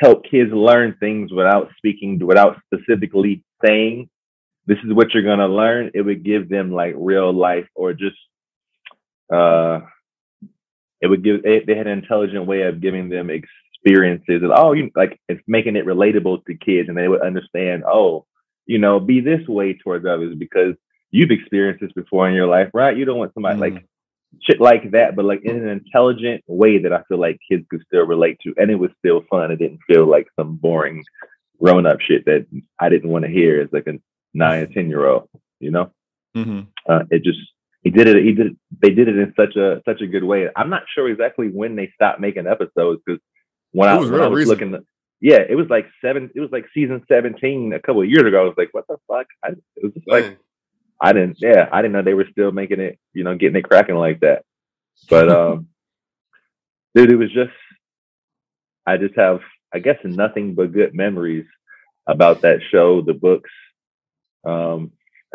help kids learn things without specifically saying this is what you're gonna learn. It would give them like real life, or just they had an intelligent way of giving them experiences and it's making it relatable to kids, and they would understand, be this way towards others because you've experienced this before in your life, right? You don't want somebody like shit like that, but like in an intelligent way that I feel like kids could still relate to, and it was still fun. It didn't feel like some boring grown up shit that I didn't want to hear as like a 9 or 10-year-old, They did it in such a good way. I'm not sure exactly when they stopped making episodes, because when I was looking, it was like season 17 a couple of years ago. I was like, what the fuck? I didn't know they were still making it, getting it cracking like that. But dude, it was I just have, I guess, nothing but good memories about that show, the books,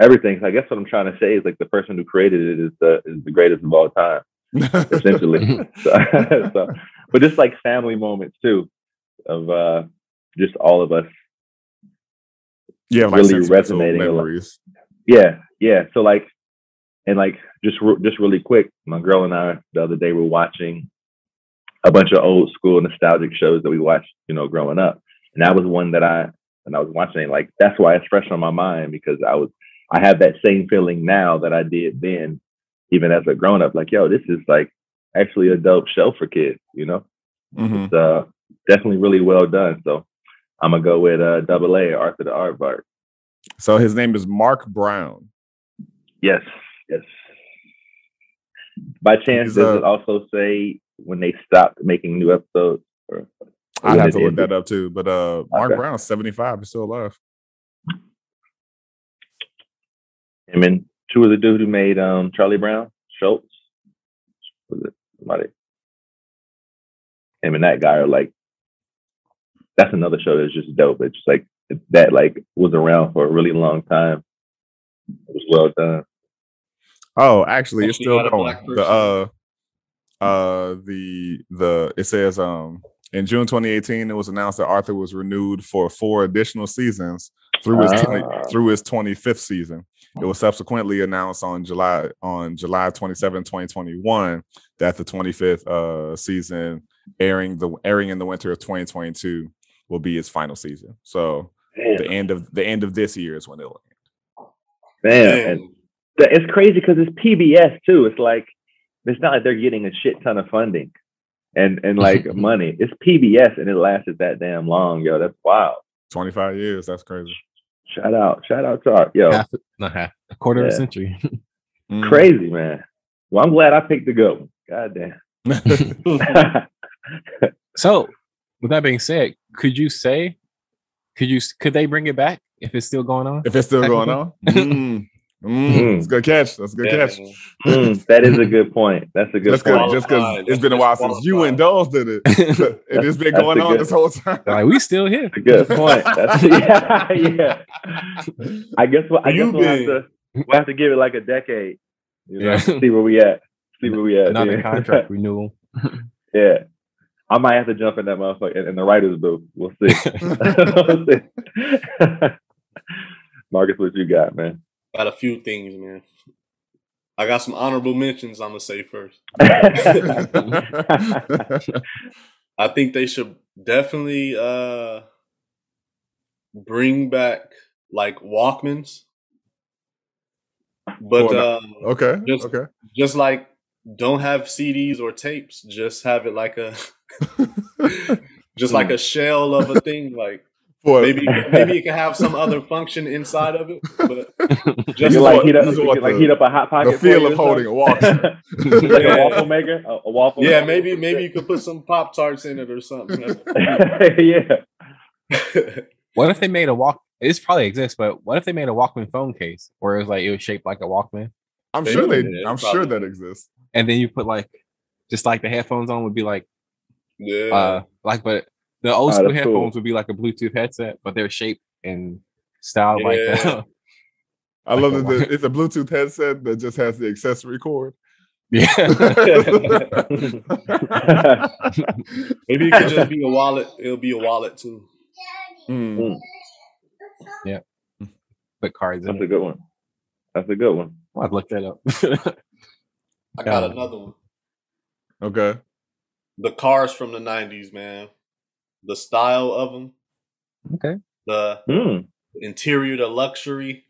everything. So I guess what I'm trying to say is like the person who created it is the greatest of all time, essentially. But just like family moments too, of just all of us. Yeah, really resonating. Memories. Yeah. So like, and like just really quick, my girl and I the other day were watching a bunch of old school nostalgic shows that we watched, growing up, and that was one that I was watching. Like that's why it's fresh on my mind, because I have that same feeling now that I did then, even as a grown up. Like, yo, this is like actually a dope show for kids. It's definitely really well done. So I'm gonna go with Double A, Arthur the Aardvark. So his name is Mark Brown. Yes. By chance, does it also say when they stopped making new episodes? I have to look that up too. But Mark Brown is 75, he's still alive. Him and two of the dude who made Charlie Brown, Schultz. Was it somebody? Him and that guy are like, that's another show that's just dope. It's just like that like was around for a really long time. It was well done. Oh, actually, it's still going. It says in June 2018, it was announced that Arthur was renewed for 4 additional seasons through his 25th season. It was subsequently announced on July 27, 2021, that the 25th season airing in the winter of 2022 will be its final season. So the end of this year is when it'll end. And it's crazy because it's PBS too. It's like it's not like they're getting a shit ton of funding and like money. It's PBS and it lasted that damn long, yo. That's wild. 25 years. That's crazy. Shout out to our a quarter of a century. Crazy, man. Well, I'm glad I picked the good one. God damn. So, with that being said, could they bring it back if it's still going on? If it's still going on? It's a good catch. That's a good catch. That is a good point. That's a good point. Just because it's been a while since you and Dolls did it. It's been going on this whole time. Like, we still here. That's a good point. Yeah. I guess we'll have to give it like a decade. See where we at. Another contract renewal. Yeah. I might have to jump in that motherfucker in the writer's booth. We'll see. We'll see. Marcus, what you got, man? Got a few things, man. I got some honorable mentions I'm gonna say first. I think they should definitely bring back like Walkmans. But okay. Just like don't have CDs or tapes, just have it like a just like a shell of a thing, like maybe it can have some other function inside of it, but just heat up a hot pocket. The feel of holding a waffle, like a waffle maker, a waffle. Yeah, maker. maybe you could put some Pop-Tarts in it or something. Yeah. What if they made a walk? This probably exists, but what if they made a Walkman phone case where it was shaped like a Walkman? I'm sure that exists. And then you put like just like the headphones on would be like but the old school headphones would be like a Bluetooth headset, but they're shaped and styled like that. I love that it's a Bluetooth headset that just has the accessory cord. Yeah. Maybe it could just be a wallet. It'll be a wallet too. Yeah. Put cards in. That's a good one. That's a good one. I'd look that up. I got another one. Okay. The cars from the 90s, man. The style of them. Okay. The interior, the luxury.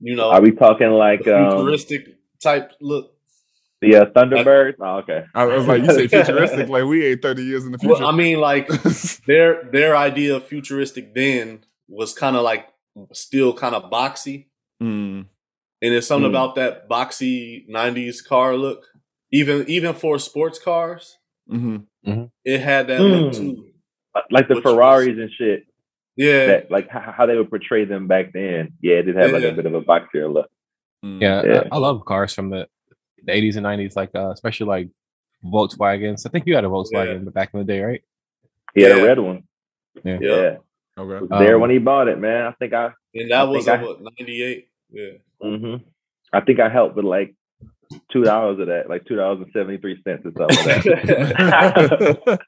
You know. Are we talking like futuristic type look? The Thunderbird? Oh, okay. I was like, you say futuristic, like we ain't 30 years in the future. Well, I mean, like their idea of futuristic then was kind of like still kind of boxy. And there's something about that boxy 90s car look. Even for sports cars, it had that look too. Like the Ferraris and shit. Yeah. That, like how they would portray them back then. Yeah, it did have like a bit of a boxier look. Yeah. I love cars from the 80s and 90s, like especially like Volkswagens. I think you had a Volkswagen back in the day, right? He had a red one. Yeah. Okay. Was there when he bought it, man. And that was what, 98? Yeah. I think I helped with like $2 of that, like $2.73 or something like that.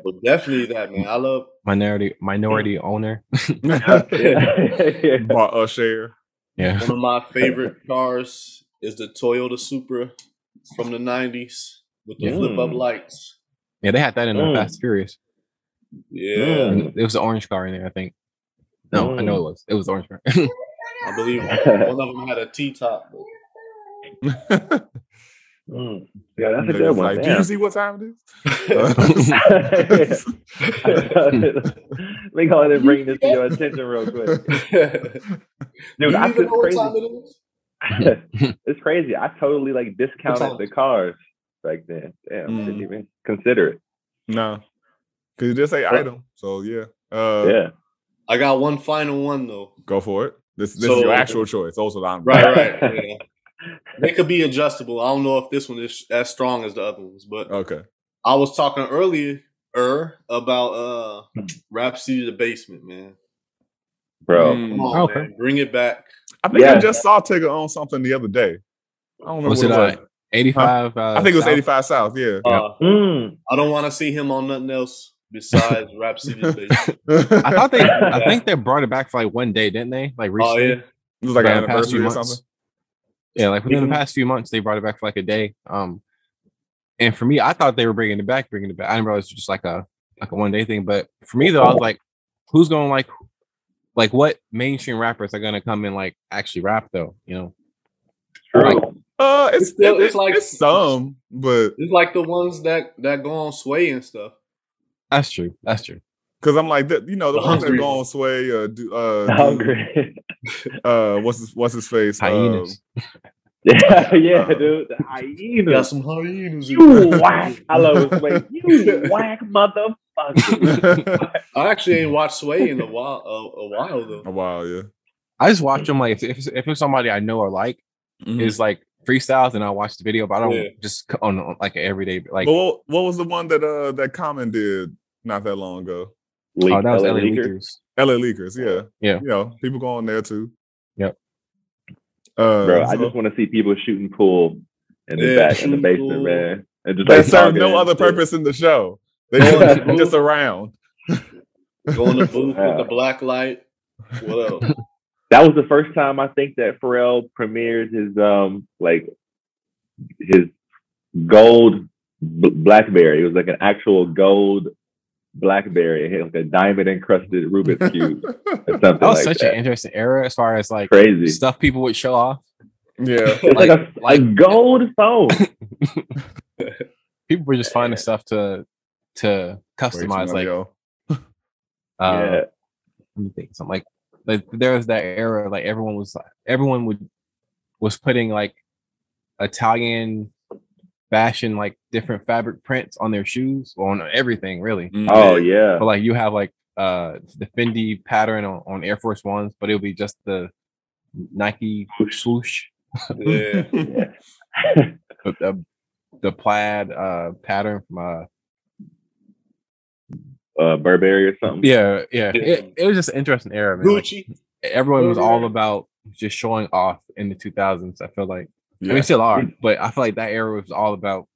Well, definitely that, man. I love minority owner. Bought a share. Yeah. One of my favorite cars is the Toyota Supra from the 90s with the flip up lights. Yeah, they had that in the Fast and Furious. Yeah. It was an orange car in there, I think. No, I know it was. It was the orange car. I believe one of them had a T-top. Yeah, that's a good one. Like, do you see what time it is? Let me go ahead and bring this to your attention real quick. Dude, I feel crazy. It's crazy. I totally like discounted the cars back then. Damn, didn't even consider it. No, because you just say item. So yeah. I got one final one though. Go for it. This is your actual choice. Also, right. Yeah. They could be adjustable. I don't know if this one is as strong as the other ones, but okay. I was talking earlier about Rhapsody the Basement, man. Bro, come on, man. Bring it back. I think I just saw Tigger on something the other day. I don't know. Was it like 85? I think it was 85 South. Yeah. I don't want to see him on nothing else besides Rhapsody the Basement. I think they brought it back for like one day, didn't they? Like recently. Oh yeah. It was like an anniversary or something. Yeah, like within the past few months, they brought it back for like a day. And for me, I thought they were bringing it back. I didn't realize it was just like a 1 day thing. But for me though, I was like, who's going like what mainstream rappers are gonna come and like actually rap though? You know? True. It's some, but it's like the ones that go on Sway and stuff. That's true. Because I'm like, the ones that go on Sway, Hungry. What's his face? Hyenas. Yeah, dude. The hyenas. Got some hyenas. You whack. I love Sway. You whack motherfucker. I actually ain't watched Sway in a while though. A while, yeah. I just watch them like if it's somebody I know or like is like freestyles, and I'll watch the video, but I don't just on like an everyday like. But what was the one that Common did not that long ago? That was LA Leakers. LA Leakers, yeah. People go on there too. Yep. Bro, I just want to see people shooting pool in the back in the basement, man. and just They like serve talking no and other shit. purpose in the show. They just around. Go in the booth with the black light. What else? That was the first time I think that Pharrell premiered his gold BlackBerry. It was like an actual gold BlackBerry. It had like a diamond encrusted Rubik's cube or something That was like such that. an interesting era as far as like Crazy stuff people would show off. Yeah, it's like a gold phone. People were just finding stuff to customize. Like, Yeah. Let me think. Something like there was that era. Like everyone was putting like Italian fashion, like different fabric prints on their shoes or on everything, really. Oh yeah. But like you have like the Fendi pattern on Air Force Ones, but it'll be just the Nike swoosh. Yeah. the plaid pattern from Burberry or something. Yeah. It was just an interesting era, man. Gucci. Like, everyone was all about just showing off in the 2000s. I feel like I mean, still are, but I feel like that era was all about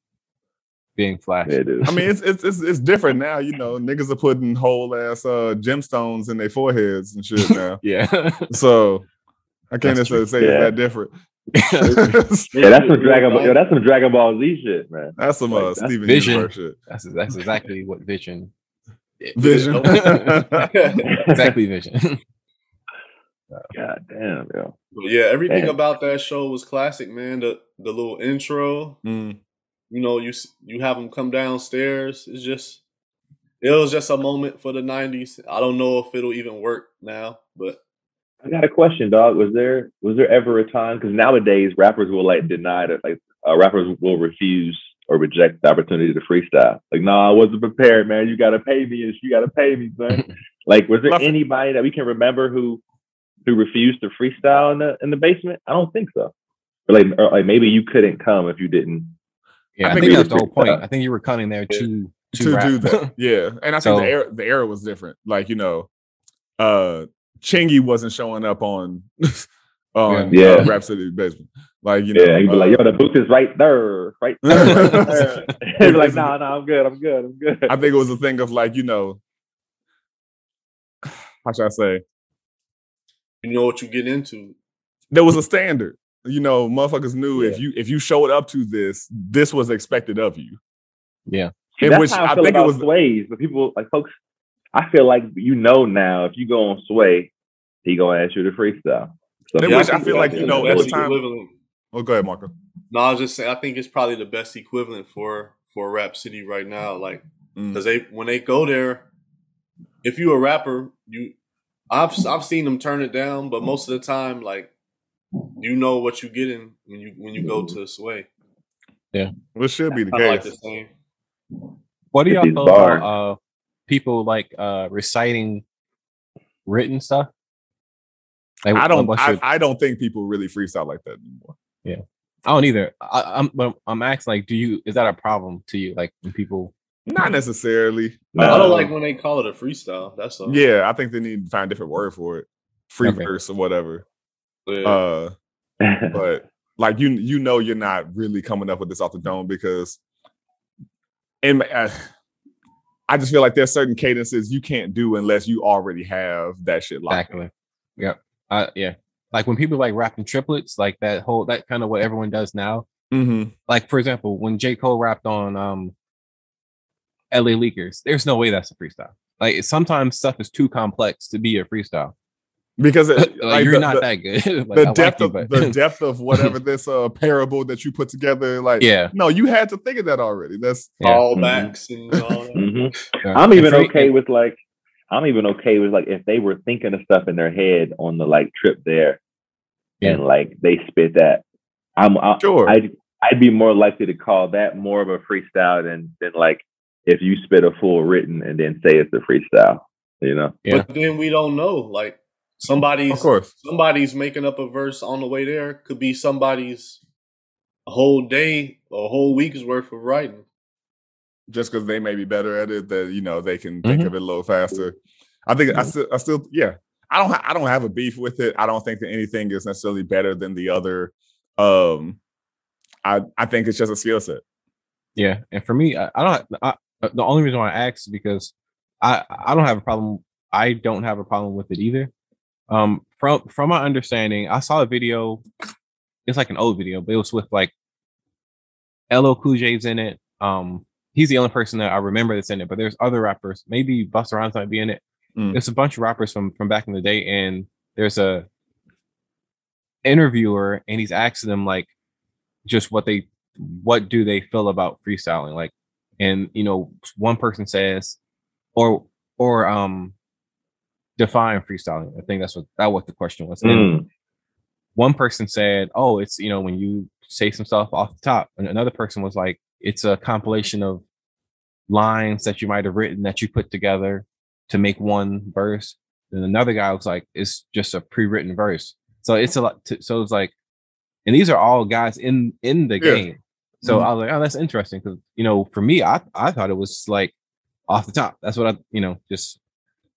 being flashy. Yeah, I mean, it's different now. You know, niggas are putting whole ass gemstones in their foreheads and shit now. Yeah. So I can't necessarily say it's that different. That's some Dragon Ball. Yo, that's some Dragon Ball Z shit, man. That's some Like, Steven Vision. Universe shit. That's exactly what Vision. Vision. Exactly, Vision. God damn, yo. Yeah, everything about that show was classic, man. The little intro, Mm. you know, you have them come downstairs. It was just a moment for the 90s. I don't know if it'll even work now, but I got a question, dog. Was there ever a time? Because nowadays rappers will like deny that, like rappers will refuse or reject the opportunity to freestyle. Like, nah, I wasn't prepared, man. You gotta pay me, and you gotta pay me, son. Like, was there anybody that we can remember who refused to freestyle in the basement? I don't think so. Or like maybe you couldn't come if you didn't. Yeah, I think that's the whole point. I think you were coming there to do that. Yeah, and I think the era was different. Like, you know, Chingy wasn't showing up on Rhapsody Basement. Like, you know, he'd be like, yo, the booth is right there, right there. He'd be like, nah, I'm good. I think it was a thing of like, you know, how should I say? You know what you get into. There was a standard. You know, motherfuckers knew if you showed up to this was expected of you. Yeah. That's which how I think it was Sways, but people like folks. I feel like now if you go on Sway, he gonna ask you to freestyle. So which I feel like, you know, at the time. Oh, go ahead, Marco. No, I was just saying. I think it's probably the best equivalent for Rap City right now. Like, because when they go there, if you're a rapper, I've seen them turn it down, but most of the time, like, you know what you're getting when you go to Sway. Yeah, well, it should be the case. Like the same. What do y'all feel about people like reciting written stuff? Like, I don't think people really freestyle like that anymore. Yeah, I don't either. I'm asking, like, is that a problem to you? Like, when people. Not necessarily. I don't like when they call it a freestyle. That's all. Yeah, I think they need to find a different word for it, free verse or whatever. Yeah. But like you know, you're not really coming up with this off the dome because, I just feel like there's certain cadences you can't do unless you already have that shit locked. Exactly. Yeah. Yeah. Like when people like rapping triplets, like that kind of what everyone does now. Mm-hmm. Like, for example, when J. Cole rapped on LA Leakers, there's no way that's a freestyle. Like, sometimes stuff is too complex to be a freestyle because like, you're not that good. Like, the depth of whatever this parable that you put together. Like, no, you had to think of that already. That's callbacks and all that. Mm-hmm. I'm even okay with if they were thinking of stuff in their head on the like trip there, and like they spit that. Sure. I'd be more likely to call that more of a freestyle than like if you spit a full written and then say it's a freestyle, you know? Yeah. But then we don't know. Like somebody's making up a verse on the way there. Could be somebody's a whole day or a whole week's worth of writing. Just because they may be better at it, that, you know, they can think of it a little faster. I think I still I don't have a beef with it. I don't think that anything is necessarily better than the other. I think it's just a skill set. Yeah, and for me, the only reason why I asked is because I don't have a problem. I don't have a problem with it either. From my understanding, I saw a video. It's like an old video, but it was with like LL Cool J's in it. He's the only person that I remember that's in it, but there's other rappers. Maybe Busta Rhymes might be in it. There's a bunch of rappers from back in the day, and there's a interviewer, and he's asking them like just what do they feel about freestyling, like, and one person says, or define freestyling. I think that's what the question was. And one person said, oh, it's when you say some stuff off the top, and another person was like, it's a compilation of lines that you might have written that you put together to make one verse. And another guy was like, it's just a pre-written verse. So it's a lot. So it's like, and these are all guys in the game. So I was like, oh, that's interesting because for me, I thought it was like off the top. That's what just.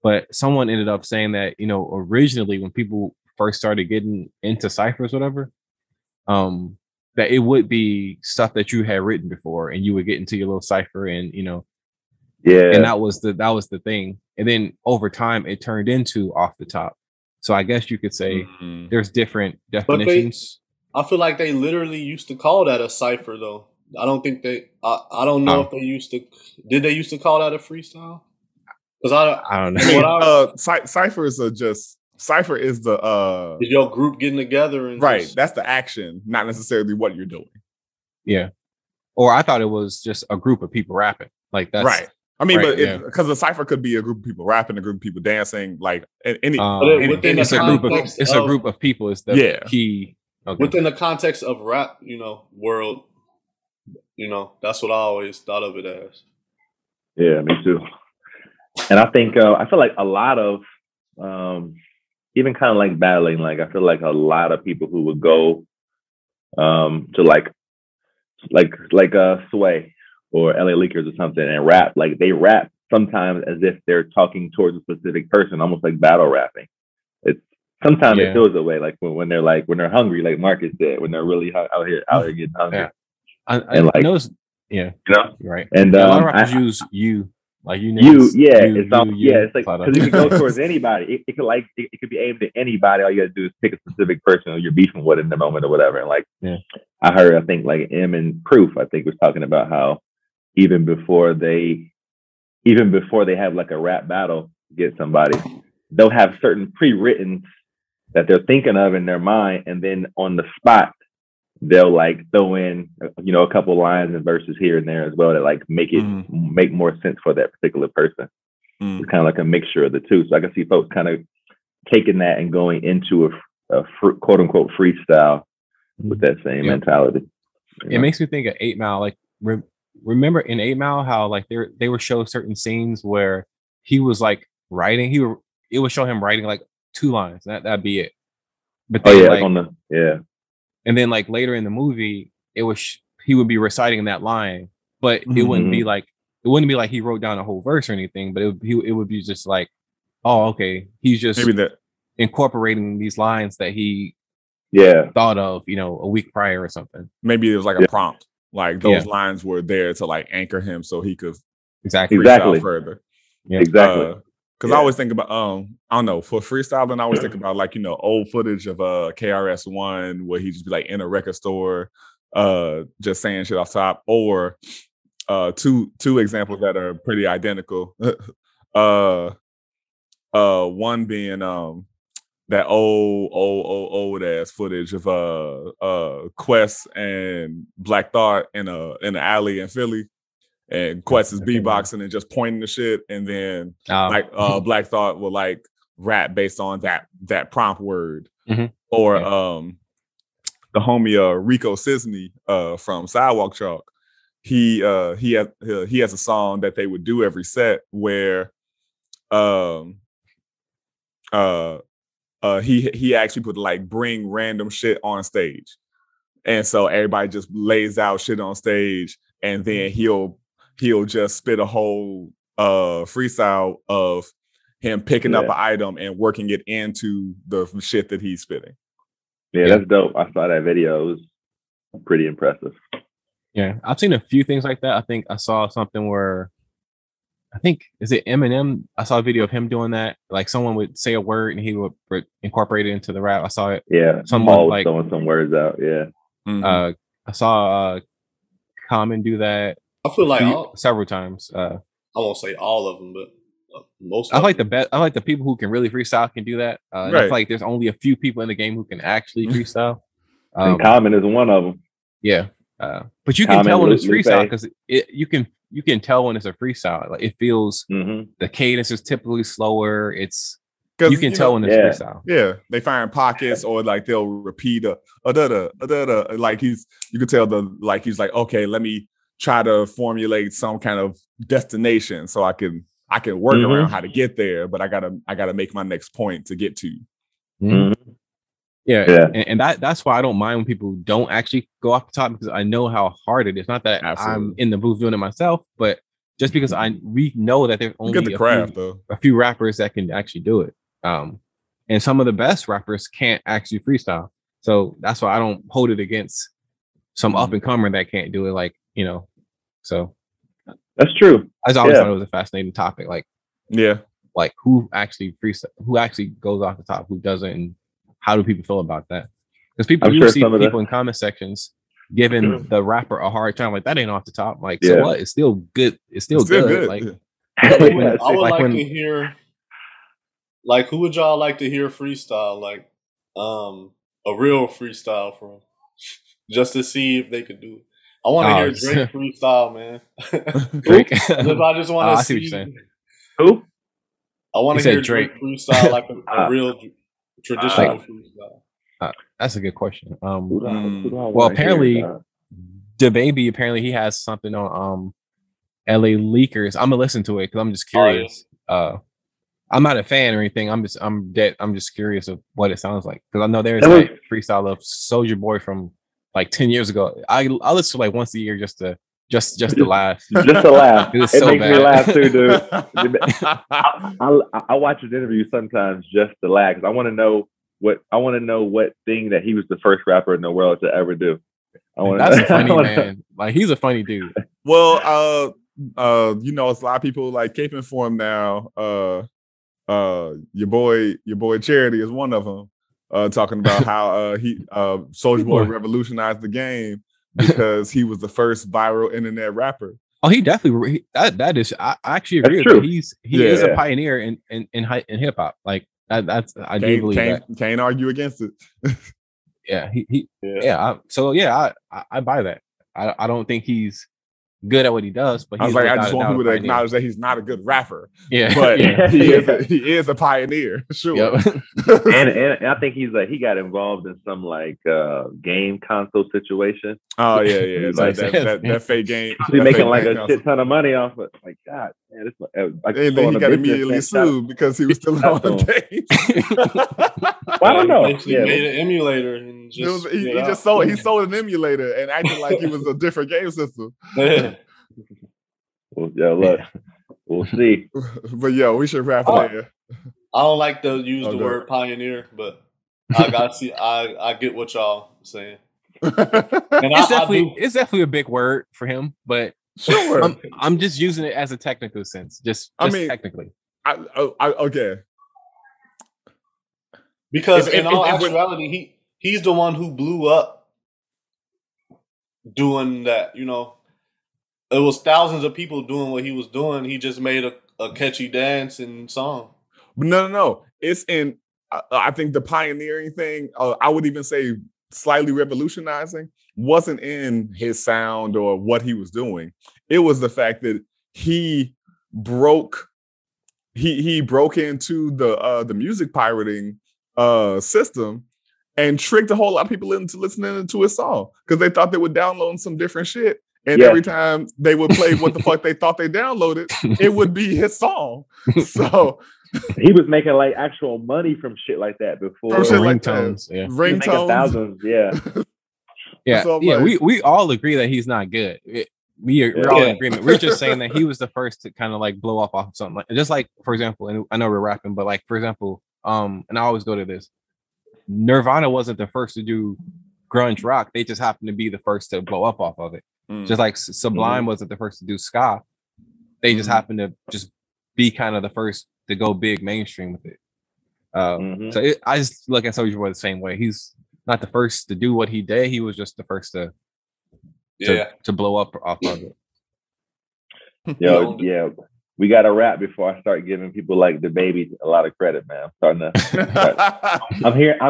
But someone ended up saying that originally when people first started getting into ciphers, whatever, that it would be stuff that you had written before, and you would get into your little cipher, and and that was the thing. And then over time, it turned into off the top. So I guess you could say there's different definitions. I feel like they literally used to call that a cipher, though. I don't think I don't know if they used to. Did they used to call that a freestyle? Because I don't know. Ciphers are just. Cipher is the is your group getting together and right. That's the action, not necessarily what you're doing. Yeah. Or I thought it was just a group of people rapping. Like that's right. I mean, right, but because the cipher could be a group of people rapping, a group of people dancing, like any. It's a group of people. Is the key. Okay. Within the context of rap, world, that's what I always thought of it as. Yeah, me too. And I think I feel like a lot of even kind of like battling, like I feel like a lot of people who would go to like Sway or LA Leakers or something and rap, like they rap sometimes as if they're talking towards a specific person, almost like battle rapping. It's sometimes it feels that way, like when they're hungry, like Marcus said, when they're really out here getting hungry. Yeah. I noticed, right. And a lot of rappers use you. Like it's like because it can go towards anybody. It could be aimed at anybody. All you got to do is pick a specific person or you're beefing with in the moment or whatever. And like I think like M and Proof, I think was talking about how even before they have like a rap battle against somebody, they'll have certain pre-written that they're thinking of in their mind, and then on the spot they'll like throw in, a couple lines and verses here and there as well to like make it make more sense for that particular person. It's kind of like a mixture of the two. So I can see folks kind of taking that and going into a quote unquote freestyle with that same mentality. It makes me think of 8 Mile. Like remember in 8 Mile how like they would show certain scenes where he was like writing. It would show him writing like 2 lines. That'd be it. But then, and then like later in the movie, he would be reciting that line, but it wouldn't be like he wrote down a whole verse or anything. But it would be just like, oh, okay, he's just incorporating these lines that he thought of, a week prior or something. Maybe it was like a prompt, like those lines were there to like anchor him so he could exactly further. Yeah. Exactly. Because I always think about, I don't know, for freestyling, I always think about like, old footage of KRS-One where he just be like in a record store, just saying shit off top, or two examples that are pretty identical. One being that old ass footage of Quest and Black Thought in an alley in Philly. And Quest is beatboxing and just pointing the shit, and then Black Thought will like rap based on that prompt word, or the homie Rico Sisney from Sidewalk Chalk. He has a song that they would do every set where he actually would like bring random shit on stage, and so everybody just lays out shit on stage, and then he'll just spit a whole freestyle of him picking up an item and working it into the shit that he's spitting. Yeah, that's dope. I saw that video. It was pretty impressive. Yeah, I've seen a few things like that. I think I saw something where is it Eminem? I saw a video of him doing that. Like someone would say a word and he would incorporate it into the rap. I saw it. Yeah, Someone Paul was like throwing some words out. Yeah. I saw Common do that. I feel like several times. I won't say all of them, but most. I like the best. I like the people who can really freestyle can do that. And I feel like there's only a few people in the game who can actually freestyle. And Common is one of them. Yeah, but you can tell when it's freestyle because you can tell when it's a freestyle. Like it feels the cadence is typically slower. You can tell when it's freestyle. Yeah, they find pockets or like they'll repeat like you can tell he's like, okay, let me try to formulate some kind of destination so I can work around how to get there, but I gotta make my next point to get to. Yeah. And that's why I don't mind when people don't actually go off the top because I know how hard it is. Not that I'm in the booth doing it myself, but just because we know that there's only a few rappers that can actually do it. And some of the best rappers can't actually freestyle. So that's why I don't hold it against some up and comer that can't do it. Like, so that's true. I always thought it was a fascinating topic. Like, like who actually freestyle, who actually goes off the top, who doesn't, and how do people feel about that? Because people see people in comment sections giving the rapper a hard time, like that ain't off the top. Like, so what? It's still good. It's still good. Like, I would like to hear. Like, who would y'all like to hear freestyle? Like, a real freestyle from, just to see if they could do it. I want to hear Drake freestyle, man. Drake. I just want to see. Who? I want to hear Drake freestyle, like a real traditional freestyle. That's a good question. Well, apparently, DaBaby he has something on LA Leakers. I'm gonna listen to it because I'm just curious. I'm not a fan or anything. I'm just curious of what it sounds like because I know there's like freestyle of Soulja Boy from like 10 years ago. I listen to like once a year just to laugh. Just to laugh. It so makes bad. me laugh too, dude. I watch his interview sometimes just to laugh because I want to know what thing that he was the first rapper in the world to ever do. That's a funny man. Like he's a funny dude. Well, it's a lot of people like caping for him now. Your boy Charity is one of them. Talking about how Soulja Boy revolutionized the game because he was the first viral internet rapper. Oh, he definitely that is. I actually agree with that. He is a pioneer in hip hop. Like that's I do believe that. Can't argue against it. I buy that. I don't think he's good at what he does, but he's I just want people to acknowledge that he's not a good rapper. Yeah, but he is a pioneer, sure. Yep. and I think he got involved in some like game console situation. Oh yeah. that fake game. He's making like a shit ton of money off it. Like God, man, and then he got immediately sued because he was still on the game. Well, I don't know. He made an emulator and he sold an emulator and acted like it was a different game system. Well, look, we'll see. But we should wrap it here. I don't like to use the word pioneer, but I got see. I get what y'all saying. It's definitely a big word for him, but sure. I'm just using it as a technical sense. Just technically. Okay. Because in all actuality, he's the one who blew up doing that. It was thousands of people doing what he was doing. He just made a catchy dance and song. No. It's in. I think the pioneering thing. I would even say slightly revolutionizing wasn't in his sound or what he was doing. It was the fact that he broke into the music pirating system and tricked a whole lot of people into listening to his song because they thought they would download some different shit. And every time they would play what the fuck they thought they downloaded, it would be his song. So he was making like actual money from shit like that before. Ringtones. Yeah. Ringtones. Thousands, yeah. We all agree that he's not good. We're all in agreement. We're just saying that he was the first to kind of like blow off of something. Like, just like, for example, and I know we're rapping, but like, for example, and I always go to this. Nirvana wasn't the first to do grunge rock. They just happened to be the first to blow up off of it. Just like Sublime wasn't the first to do ska. They just happened to just be kind of the first to go big mainstream with it. So I just look at Soulja Boy the same way. He's not the first to do what he did. He was just the first to blow up off of it. Yo, yeah. We got to wrap before I start giving people like the baby a lot of credit, man. I'm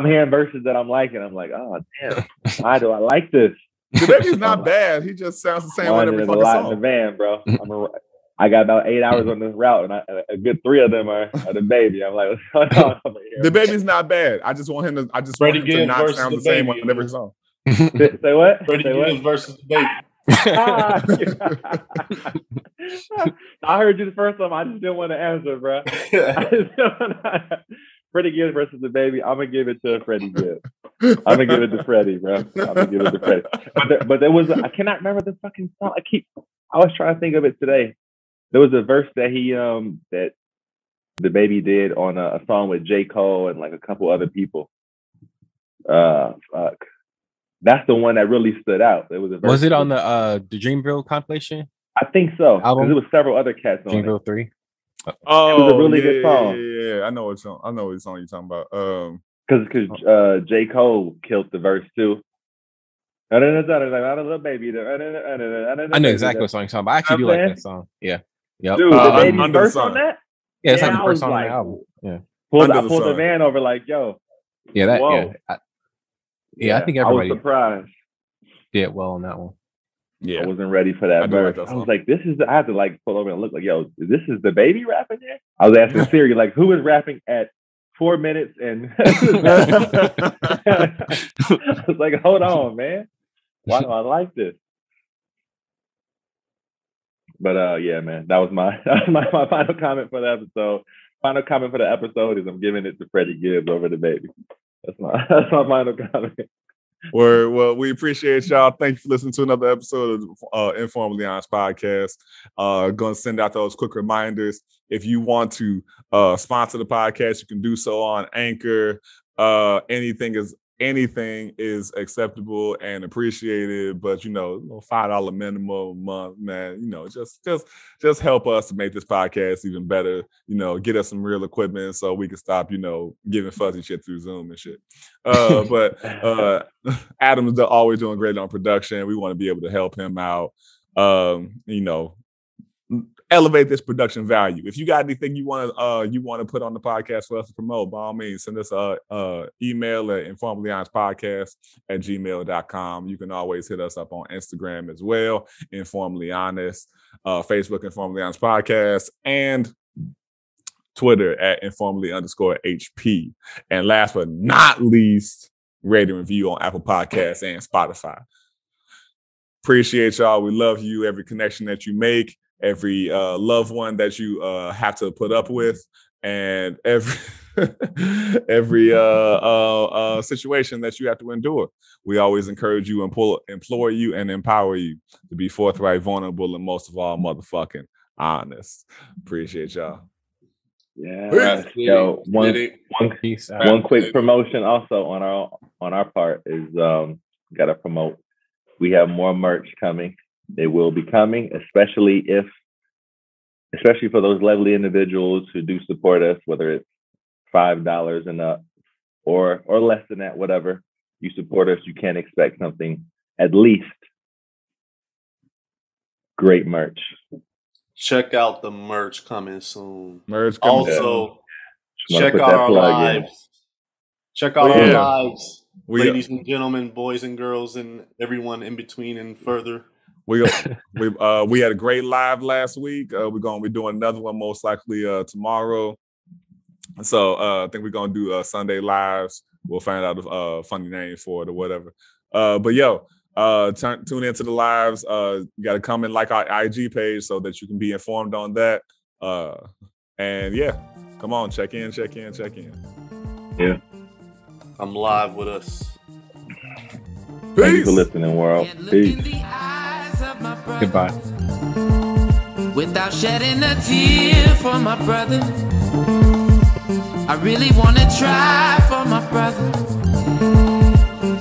hearing verses that I'm liking. I'm like, oh damn, why do I like this? The baby's not bad. He just sounds the same way every fucking song. In the van, bro. I got about 8 hours on this route, and a good 3 of them are the baby. I'm like, what's going on over here? The baby's not bad. I just want him to. To not sound the same on every song. Say what? Freddie Gibbs versus the baby. I heard you the first time. I just didn't want to answer, bro. Freddie Gibbs versus the baby. I'm gonna give it to Freddie Gibbs. I'm gonna give it to Freddie, bro. I'm gonna give it to Freddie. But there was I cannot remember the fucking song. I was trying to think of it today. There was a verse that that the baby did on a song with J. Cole and like a couple other people. Fuck. That's the one that really stood out. It was a verse. Was it on the Dreamville compilation? I think so. Because there was several other cats on Dreamville it. 3. Oh, it was a really good song. Yeah. I know what song you're talking about. Because J. Cole killed the verse too. I know exactly what song you're talking about. I actually do like that song. Yeah. Yep. Dude, the baby's verse on that? Yeah, it's like the first song on the album. Yeah. I pulled the van over like, yo. Yeah, that. Whoa. Yeah. I think everybody. I was surprised. Did well on that one. Yeah, I wasn't ready for that verse. I was like, I had to like pull over and look like, yo, this is the baby rapping here? I was asking Siri, like, who is rapping at 4 minutes and I was like, hold on, man. Why do I like this? But yeah, man, that was my final comment for the episode. Final comment for the episode is I'm giving it to Freddie Gibbs over the baby. That's my final comment. Well, we appreciate y'all. Thank you for listening to another episode of InforMILLy podcast. Going to send out those quick reminders. If you want to sponsor the podcast, you can do so on Anchor. Anything is acceptable and appreciated, but $5 minimum a month, man. Just help us to make this podcast even better. Get us some real equipment so we can stop, giving fuzzy shit through Zoom and shit. But Adam's always doing great on production. We want to be able to help him out. Elevate this production value. If you got anything you want to put on the podcast for us to promote, by all means, send us a email at informillionspodcast@gmail.com. You can always hit us up on Instagram as well, InforMILLy Honest, Facebook InforMILLy Honest Podcast, and Twitter at InforMILLy_HP. And last but not least, rate and review on Apple Podcasts and Spotify. Appreciate y'all. We love you. Every connection that you make, every loved one that you have to put up with, and every situation that you have to endure. We always encourage you, implore you, and empower you to be forthright, vulnerable, and most of all, motherfucking honest. Appreciate y'all. Yeah. Yo, one quick promotion also on our part is gotta promote. We have more merch coming. It will be coming, especially for those lovely individuals who do support us, whether it's $5 and up or less than that, whatever you support us, you can expect something, at least great merch. Check out the merch coming soon. Also, check out our lives. Check out our lives. Ladies and gentlemen, boys and girls, and everyone in between and further. We had a great live last week. We're going to be doing another one most likely tomorrow. So I think we're going to do Sunday lives. We'll find out a funny name for it or whatever. But tune into the lives. You got to come and like our IG page so that you can be informed on that. And yeah, come on, check in. Yeah. Come live with us. Peace. Thank you for listening, world. Peace. Goodbye. Without shedding a tear for my brother, I really want to try for my brother,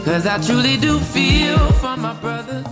'cause I truly do feel for my brother.